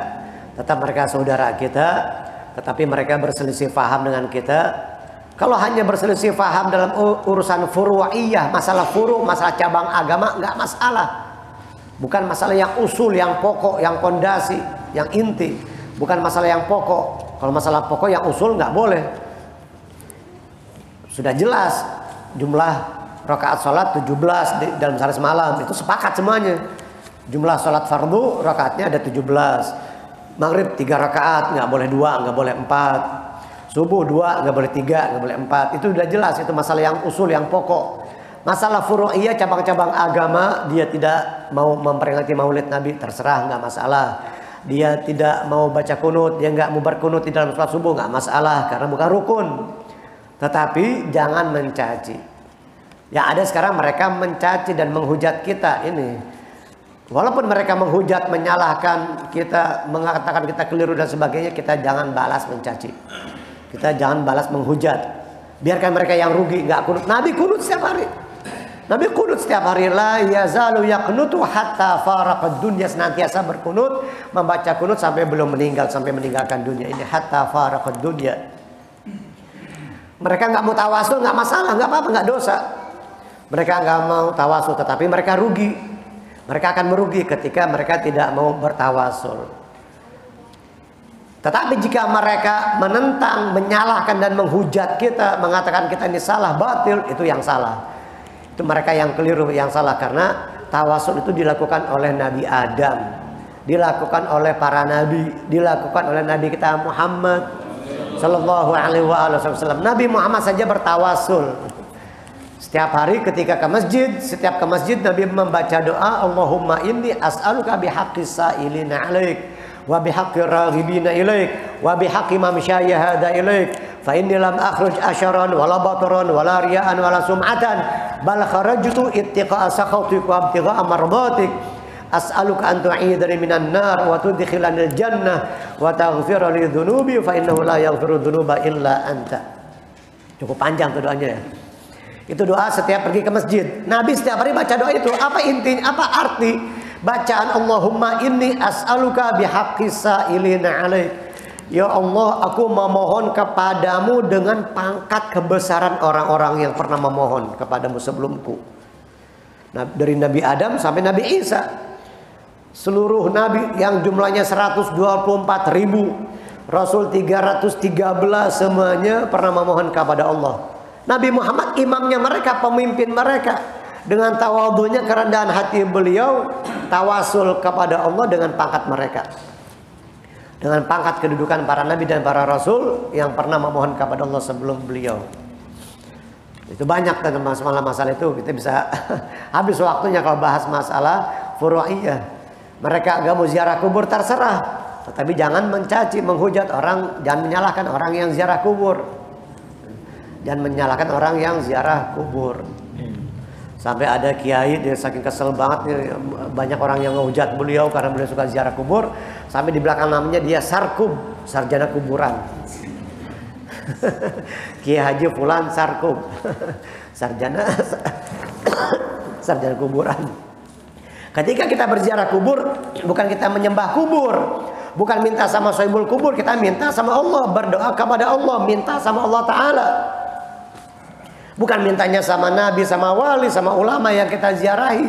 Tetap mereka saudara kita, tetapi mereka berselisih paham dengan kita. Kalau hanya berselisih paham dalam urusan furu'iyah, masalah furu', masalah cabang agama, enggak masalah. Bukan masalah yang usul, yang pokok, yang pondasi, yang inti. Bukan masalah yang pokok. Kalau masalah pokok yang usul nggak boleh. Sudah jelas jumlah rakaat sholat 17 dalam sehari semalam, itu sepakat semuanya. Jumlah sholat fardu rakaatnya ada 17. Maghrib 3 rakaat, nggak boleh 2, nggak boleh 4. Subuh 2, nggak boleh 3, nggak boleh 4. Itu udah jelas, itu masalah yang usul, yang pokok. Masalah furu'iyah, cabang-cabang agama, dia tidak mau memperingati maulid Nabi, terserah, nggak masalah. Dia tidak mau baca kunut, dia nggak mau berkunut di dalam sholat subuh, nggak masalah karena bukan rukun. Tetapi jangan mencaci. Yang ada sekarang mereka mencaci dan menghujat kita ini. Walaupun mereka menghujat, menyalahkan kita, mengatakan kita keliru dan sebagainya, kita jangan balas mencaci. Kita jangan balas menghujat. Biarkan mereka yang rugi, nggak kunut. Nabi kunut setiap hari. Nabi kunut setiap hari, la yazalu yaqnutu hatta faraqad dunya, senantiasa berkunut, membaca kunut sampai belum meninggal, sampai meninggalkan dunia ini, hatta faraqad dunya. Mereka nggak mau tawasul, nggak masalah, nggak apa-apa, nggak dosa. Mereka nggak mau tawasul, tetapi mereka rugi. Mereka akan merugi ketika mereka tidak mau bertawasul. Tetapi jika mereka menentang, menyalahkan dan menghujat kita, mengatakan kita ini salah, batil, itu yang salah. Itu mereka yang keliru, yang salah, karena tawasul itu dilakukan oleh Nabi Adam, dilakukan oleh para nabi, dilakukan oleh Nabi kita Muhammad Sallallahu Alaihi Wasallam. Nabi Muhammad saja bertawasul setiap hari ketika ke masjid. Setiap ke masjid Nabi membaca doa, Allahumma inni as'aluka bihaqqis sa'ilina 'alaik wa bihaqqir raghibina ilaik wa bihaqqi man syahada ilaik. Fa inni lam akhruj asyaran wala bataran wala riya'an wala sum'atan bal kharajtu ittiqa'a sakhatik wa ibtigha'a mardatik. As'aluka an tu'idani minan nar wa tudkhilani al-jannah wa taghfira li dhunubi fa innahu la yaghfiru dhunuba illa anta. Cukup panjang tuh doanya ya. Itu doa setiap pergi ke masjid. Nabi setiap hari baca doa itu. Apa intinya? Apa arti bacaan Allahumma inni as'aluka bihaqqis sa'ilina 'alaik? Ya Allah, aku memohon kepadamu dengan pangkat kebesaran orang-orang yang pernah memohon kepadamu sebelumku. Nah, dari Nabi Adam sampai Nabi Isa, seluruh Nabi yang jumlahnya 124.000, Rasul 313, semuanya pernah memohon kepada Allah. Nabi Muhammad imamnya mereka, pemimpin mereka, dengan tawadhunya, kerendahan hati beliau, tawasul kepada Allah dengan pangkat mereka, dengan pangkat kedudukan para nabi dan para rasul yang pernah memohon kepada Allah sebelum beliau. Itu banyak tentang masalah-masalah itu, kita bisa habis waktunya kalau bahas masalah furu'iyah. Mereka gak mau ziarah kubur, terserah. Tetapi jangan mencaci, menghujat orang, jangan menyalahkan orang yang ziarah kubur. Jangan menyalahkan orang yang ziarah kubur. Sampai ada kiai, dia saking kesel banget nih, banyak orang yang ngehujat beliau karena beliau suka ziarah kubur. Sampai di belakang namanya dia Sarkub, sarjana kuburan. Kiai Haji Fulan Sarkub, sarjana kuburan. Ketika kita berziarah kubur, bukan kita menyembah kubur, bukan minta sama sohibul kubur, kita minta sama Allah, berdoa kepada Allah, minta sama Allah Ta'ala. Bukan mintanya sama nabi, sama wali, sama ulama yang kita ziarahi.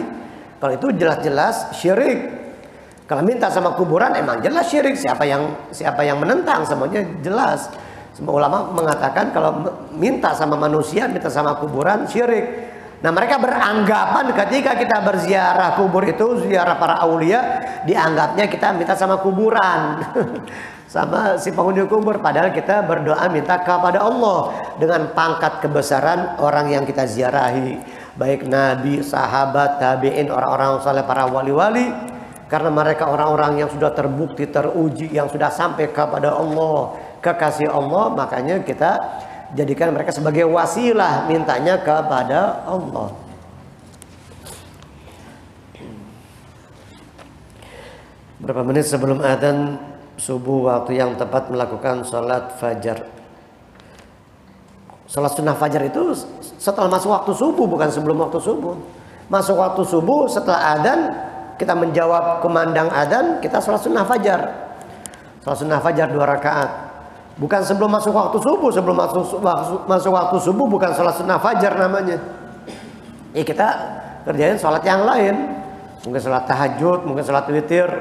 Kalau itu jelas-jelas syirik. Kalau minta sama kuburan emang jelas syirik. Siapa yang menentang, semuanya jelas. Semua ulama mengatakan kalau minta sama manusia, minta sama kuburan syirik. Nah, mereka beranggapan ketika kita berziarah kubur itu, ziarah para aulia, dianggapnya kita minta sama kuburan. Sama si penghuni kubur, padahal kita berdoa minta kepada Allah dengan pangkat kebesaran orang yang kita ziarahi, baik nabi, sahabat, tabi'in, orang-orang saleh, para wali-wali, karena mereka orang-orang yang sudah terbukti, teruji, yang sudah sampai kepada Allah, kekasih Allah, makanya kita jadikan mereka sebagai wasilah, mintanya kepada Allah. Berapa menit sebelum adzan subuh waktu yang tepat melakukan sholat fajar? Sholat sunnah fajar itu setelah masuk waktu subuh, bukan sebelum waktu subuh. Masuk waktu subuh, setelah adzan kita menjawab kumandang adzan, kita sholat sunnah fajar. Sholat sunnah fajar 2 rakaat. Bukan sebelum masuk waktu subuh. Sebelum masuk waktu subuh bukan sholat sunnah fajar namanya. Kita kerjain sholat yang lain. Mungkin sholat tahajud, mungkin sholat witir.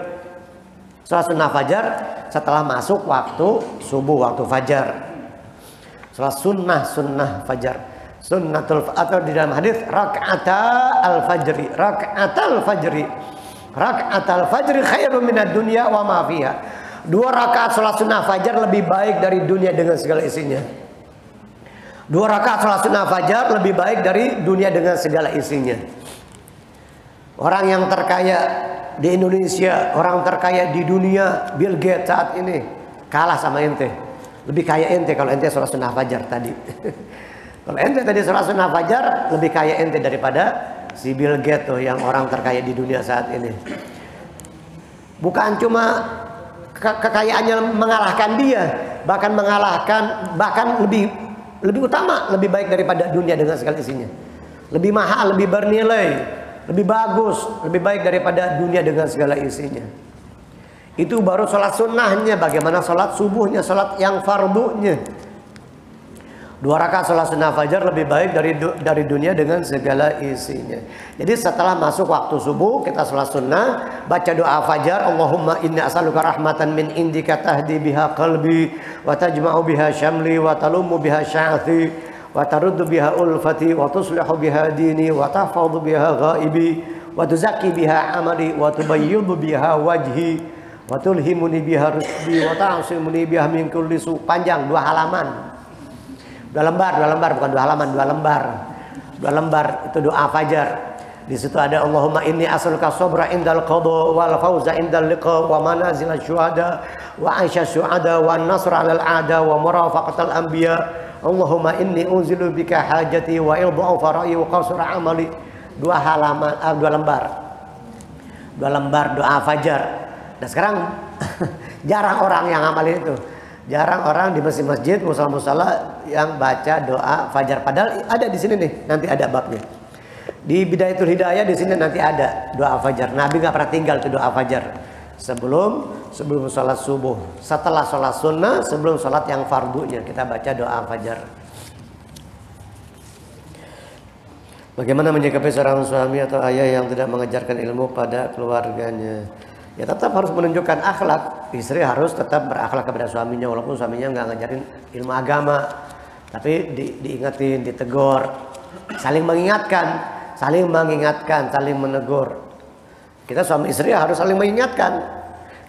Sholat sunnah fajar setelah masuk waktu subuh, waktu fajar. Sholat sunnah fajar. Sunnatul, atau di dalam hadis rak'atal fajri. Rak'atal fajri khairun minad dunya wa ma fiha. 2 rakaat sholat sunnah fajar lebih baik dari dunia dengan segala isinya. 2 rakaat sholat sunnah fajar lebih baik dari dunia dengan segala isinya. Orang yang terkaya di Indonesia, orang terkaya di dunia, Bill Gates saat ini kalah sama ente. Lebih kaya ente kalau ente sholat sunnah fajar tadi. Kalau ente tadi sholat sunnah fajar, lebih kaya ente daripada si Bill Gates tuh, yang orang terkaya di dunia saat ini. Bukan cuma kekayaannya mengalahkan dia, bahkan lebih utama, lebih baik daripada dunia dengan segala isinya. Lebih mahal, lebih bernilai, lebih bagus, lebih baik daripada dunia dengan segala isinya. Itu baru sholat sunnahnya. Bagaimana sholat subuhnya, sholat yang fardunya? 2 rakaat sholat sunnah fajar lebih baik dari dunia dengan segala isinya. Jadi setelah masuk waktu subuh, kita sholat sunnah, baca doa fajar. Allahumma inni as'aluka rahmatan min indika tahdi biha qalbi wa tajma'u biha syamli wa talumu biha sya'thi wa taruddu biha ulfati wa tuslihu biha dini wa tahfadhu biha ghaibi wa tuzakki biha amali wa tubayyidu biha wajhi wa tulhimuni biha rusdi wa ta'asimuni biha min kulli su. Panjang, 2 halaman. 2 lembar, bukan 2 halaman, 2 lembar. 2 lembar itu doa fajar. Di situ ada Allahumma inni as'aluka sabra indal qada wal fawza indal liqa wa manazil syuhada wa aisha syuhada wa nasra 'alal a'da wa murafaqatal anbiya. Allahumma inni unzilu bika hajati wa ilba'u fara'i wa qasra amali. 2 halaman, 2 lembar. 2 lembar doa fajar. Nah, sekarang jarang orang yang amalin itu. Jarang orang di masjid-masjid, musala-musala yang baca doa fajar. Padahal ada di sini nih, nanti ada babnya. Di Bidayatul Hidayah di sini nanti ada doa fajar. Nabi nggak pernah tinggal tuh doa fajar. Sebelum sholat subuh, setelah sholat sunnah, sebelum sholat yang fardunya kita baca doa fajar. Bagaimana menyikapi seorang suami atau ayah yang tidak mengajarkan ilmu pada keluarganya? Ya tetap harus menunjukkan akhlak. Istri harus tetap berakhlak kepada suaminya, walaupun suaminya nggak ngajarin ilmu agama. Tapi diingetin, ditegur, saling mengingatkan, saling menegur. Kita suami istri harus saling mengingatkan.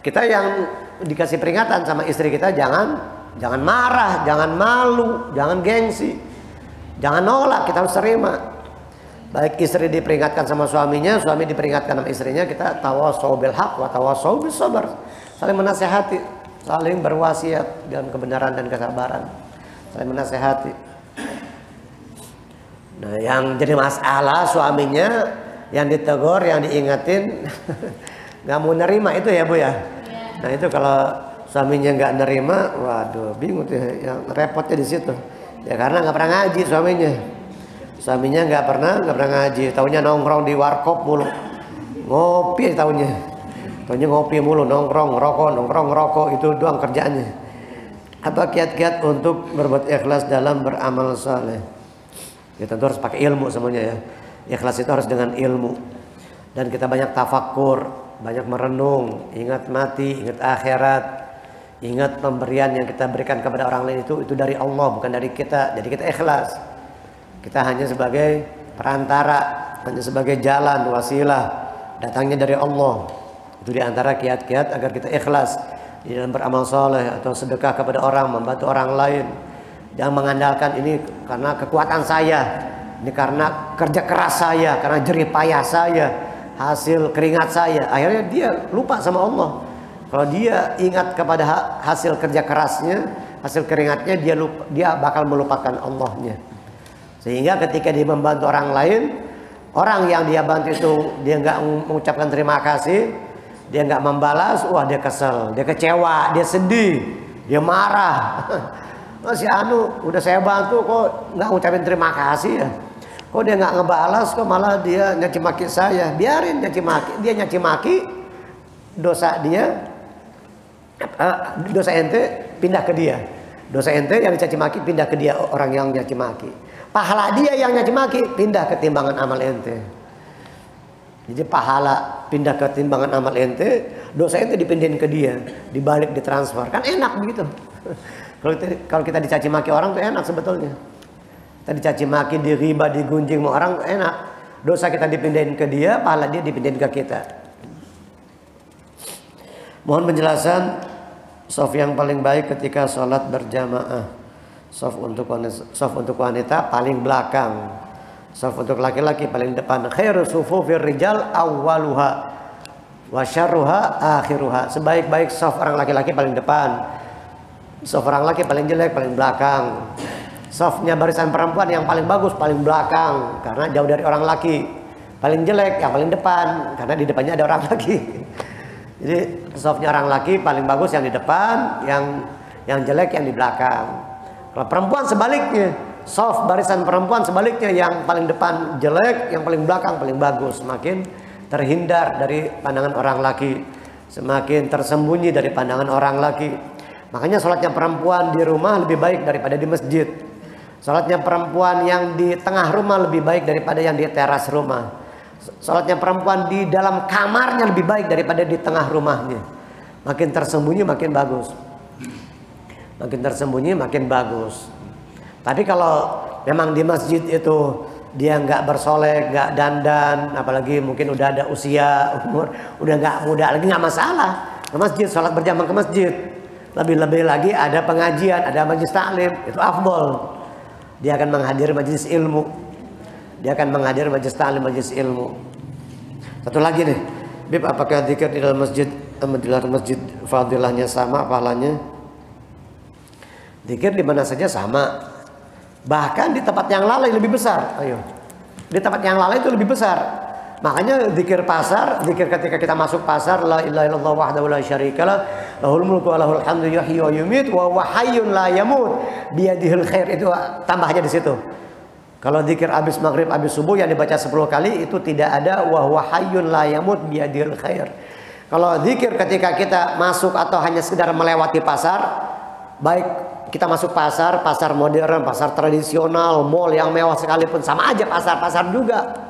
Kita yang dikasih peringatan sama istri kita, jangan marah, jangan malu, jangan gengsi, jangan nolak. Kita harus terima. Baik istri diperingatkan sama suaminya, suami diperingatkan sama istrinya, kita tawasau bil haq wa tawasau bis sabar. Saling menasehati, saling berwasiat dalam kebenaran dan kesabaran. Saling menasehati. Nah, yang jadi masalah suaminya yang ditegur, yang diingatin nggak mau nerima itu ya Bu ya. Nah, itu kalau suaminya nggak nerima, waduh bingung tuh, yang repotnya di situ. Ya karena nggak pernah ngaji suaminya. Suaminya nggak pernah ngaji, taunya nongkrong di warkop mulu, ngopi taunya ngopi mulu, nongkrong ngerokok, itu doang kerjaannya. Apa kiat-kiat untuk berbuat ikhlas dalam beramal saleh? Ya tentu harus pakai ilmu semuanya ya. Ikhlas itu harus dengan ilmu, dan kita banyak tafakkur, banyak merenung, ingat mati, ingat akhirat, ingat pemberian yang kita berikan kepada orang lain itu dari Allah, bukan dari kita. Jadi kita ikhlas. Kita hanya sebagai perantara, hanya sebagai jalan, wasilah, datangnya dari Allah. Itu diantara kiat-kiat agar kita ikhlas di dalam beramal soleh atau sedekah kepada orang, membantu orang lain. Jangan mengandalkan ini karena kekuatan saya, ini karena kerja keras saya, karena jerih payah saya, hasil keringat saya. Akhirnya dia lupa sama Allah. Kalau dia ingat kepada hasil kerja kerasnya, hasil keringatnya, dia bakal melupakan Allahnya. Sehingga ketika dia membantu orang lain, orang yang dia bantu itu dia nggak mengucapkan terima kasih, dia nggak membalas, wah dia kesel, dia kecewa, dia sedih, dia marah. Si Anu udah saya bantu kok nggak ngucapin terima kasih ya, kok dia nggak ngebalas, kok malah dia nyaci maki saya. Biarin nyaci maki, dia nyaci maki, dosa dia, dosa ente pindah ke dia, dosa ente yang dicaci maki pindah ke dia, orang yang nyaci maki. Pahala dia yang nyaci maki pindah ke timbangan amal ente. Jadi pahala pindah ke timbangan amal ente, dosa ente dipindahin ke dia, dibalik ditransfer. Kan enak begitu. Kalau kita dicaci maki orang tuh enak sebetulnya. Kita dicaci maki, diriba, digunjing sama orang enak. Dosa kita dipindahin ke dia, pahala dia dipindahin ke kita. Mohon penjelasan shaf yang paling baik ketika sholat berjamaah. Shaf untuk wanita paling belakang, shaf untuk laki-laki paling depan. Khairu sufufir rijal awwaluha wa syarruha akhiruha. Sebaik-baik shaf orang laki-laki paling depan, shaf orang laki paling jelek paling belakang. Shafnya barisan perempuan yang paling bagus paling belakang karena jauh dari orang laki. Paling jelek yang paling depan karena di depannya ada orang laki. Jadi shafnya orang laki paling bagus yang di depan, yang jelek yang di belakang. Kalau perempuan sebaliknya, shaf barisan perempuan sebaliknya, yang paling depan jelek, yang paling belakang paling bagus. Semakin terhindar dari pandangan orang laki, semakin tersembunyi dari pandangan orang laki. Makanya sholatnya perempuan di rumah lebih baik daripada di masjid. Sholatnya perempuan yang di tengah rumah lebih baik daripada yang di teras rumah. Sholatnya perempuan di dalam kamarnya lebih baik daripada di tengah rumahnya. Makin tersembunyi makin bagus. Makin tersembunyi makin bagus. Tapi kalau memang di masjid itu dia nggak bersolek, nggak dandan, apalagi mungkin udah ada usia, umur udah nggak muda lagi, nggak masalah. Ke masjid, sholat berjamaah ke masjid. Lebih-lebih lagi ada pengajian, ada majelis taklim, itu afdol. Dia akan menghadiri majelis ilmu. Dia akan menghadiri majelis taklim, majelis ilmu. Satu lagi nih, Bib, apakah dzikir di dalam masjid sama di luar masjid fadilahnya sama, pahalanya? Dzikir di mana saja sama. Bahkan di tempat yang lalai lebih besar. Ayo. Di tempat yang lalai itu lebih besar. Makanya dzikir pasar, dzikir ketika kita masuk pasar, la ilaha illallah wahdahu la syarikalah, lahul mulku wa lahul hamdu yuhyi wa yumiit wa huwa hayyun la yamut biyadihil khair, itu tambahnya di situ. Kalau dzikir habis maghrib, habis subuh yang dibaca 10 kali itu tidak ada wa huwa hayyun la yamut biyadihil khair. Kalau dzikir ketika kita masuk atau hanya sekedar melewati pasar, baik kita masuk pasar, pasar modern, pasar tradisional, mall yang mewah sekalipun sama aja pasar-pasar juga.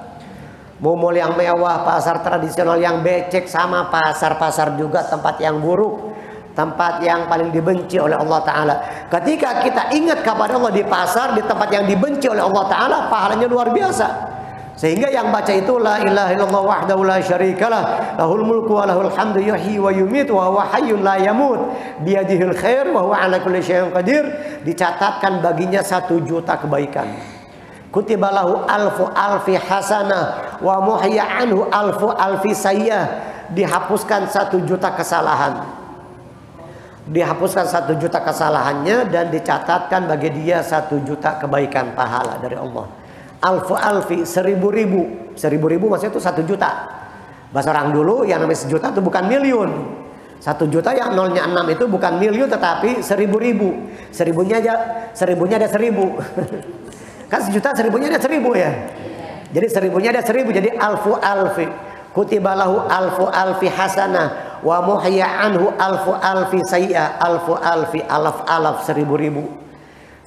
Mau mall yang mewah, pasar tradisional yang becek sama, pasar-pasar juga tempat yang buruk, tempat yang paling dibenci oleh Allah Ta'ala. Ketika kita ingat kepada Allah di pasar, di tempat yang dibenci oleh Allah Ta'ala, pahalanya luar biasa. Sehingga yang baca itu la ilaha illallah wahdahu la syarikalah, lahul mulku wa lahul hamdu yuhyi wa yumiit wa huwa hayyun la yamut biyadihil khair wa huwa ala kulli syai'in qadir, dicatatkan baginya 1 juta kebaikan. Kutiba lahu alfu alfi hasanah wa muhya anhu alfu alfi sayyah. Dihapuskan 1 juta kesalahan. Dihapuskan 1 juta kesalahannya dan dicatatkan bagi dia 1 juta kebaikan pahala dari Allah. Alfu alfi, 1000 ribu maksudnya itu 1 juta. Bahasa orang dulu yang namanya sejuta itu bukan miliun. 1 juta yang nolnya 6 itu bukan miliun tetapi 1000 ribu. Seribunya ada 1000. Kan sejuta seribunya ada 1000 ya. Jadi seribunya ada 1000. Jadi alfu alfi. Kutiba lahu alfu alfi hasanah wa muhya anhu alfu alfi sayyi'ah. Alfu alfi alaf 1000 ribu.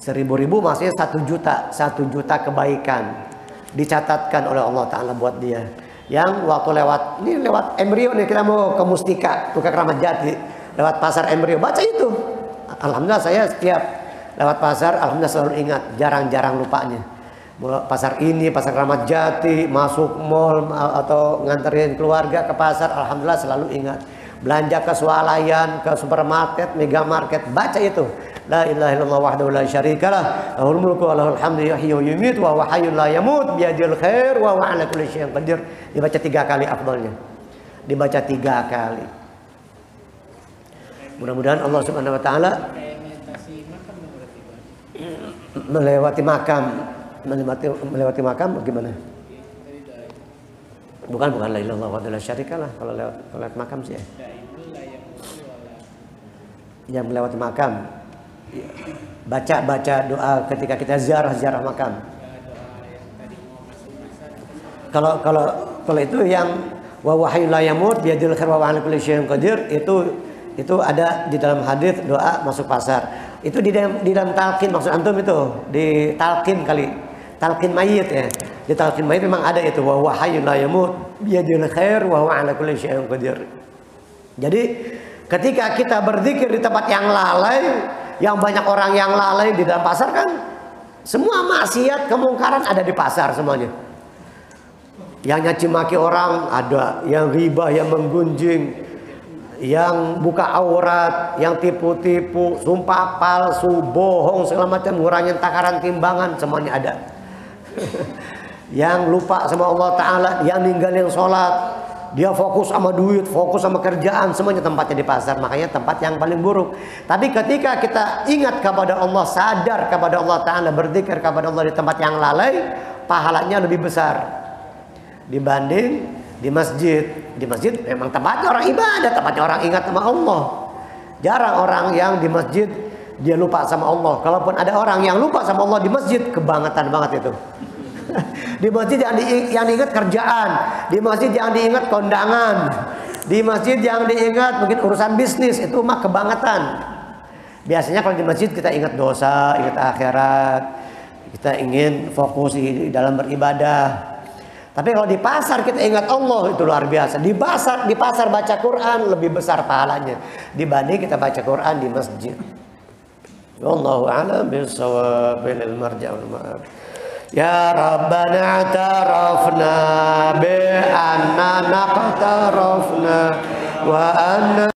1000 ribu maksudnya 1 juta. 1 juta kebaikan dicatatkan oleh Allah Ta'ala buat dia. Yang waktu lewat embrio nih, kita mau ke Mustika, tukang Kramat Jati, lewat pasar embrio, baca itu. Alhamdulillah saya setiap lewat pasar, alhamdulillah selalu ingat, jarang-jarang lupanya. Pasar ini, pasar Kramat Jati, masuk mall atau nganterin keluarga ke pasar, alhamdulillah selalu ingat. Belanja ke swalayan, ke supermarket, mega market, baca itu. La ilaha illallah wahdahu la syarikalah, lahul mulku wa lahul hamdu yuhyi wa yumiitu wa huwa hayyun la yamut biyadil khair wa huwa ala kulli syai'in qadir. Dibaca 3 kali afdalnya. Dibaca 3 kali. Mudah-mudahan Allah Subhanahu wa taala melewati makam bagaimana? Bukan la ilaha illallah wahdahu la syarikalah, kalau lewat makam sih ya. Yang melewati makam. Baca doa ketika kita ziarah makam. Kalau itu yang wa wahyu la yamut biyadil khair wa ala kulli syai'in qadir, itu ada di dalam hadis doa masuk pasar. Itu di dalam talqin, maksud antum itu di talqin kali. Talqin mayit ya. Di talqin mayit memang ada itu wa wahyu la yamut biyadil khair wa ala kulli syai'in qadir. Jadi ketika kita berzikir di tempat yang lalai, yang banyak orang yang lalai di dalam pasar kan, semua maksiat kemungkaran ada di pasar semuanya. Yang nyaci maki orang ada, yang riba, yang menggunjing, yang buka aurat, yang tipu-tipu, sumpah palsu, bohong segala macam, ngurangin takaran timbangan, semuanya ada. Yang lupa sama Allah Ta'ala, yang ninggalin sholat, dia fokus sama duit, fokus sama kerjaan, semuanya tempatnya di pasar. Makanya tempat yang paling buruk. Tapi ketika kita ingat kepada Allah, sadar kepada Allah Ta'ala, berzikir kepada Allah di tempat yang lalai, pahalanya lebih besar dibanding di masjid. Di masjid memang tempatnya orang ibadah, tempatnya orang ingat sama Allah. Jarang orang yang di masjid dia lupa sama Allah. Kalaupun ada orang yang lupa sama Allah di masjid, kebangetan banget itu. Di masjid yang diingat kerjaan, di masjid yang diingat kondangan, di masjid yang diingat mungkin urusan bisnis, itu mah kebangetan. Biasanya kalau di masjid kita ingat dosa, ingat akhirat, kita ingin fokus di dalam beribadah. Tapi kalau di pasar kita ingat Allah, itu luar biasa. Di pasar baca Quran lebih besar pahalanya dibanding kita baca Quran di masjid. Wallahu a'lam bishawab, bil marja' wal ma'ab. Ya Rabbana tarafna bi anna naqtarafna wa anna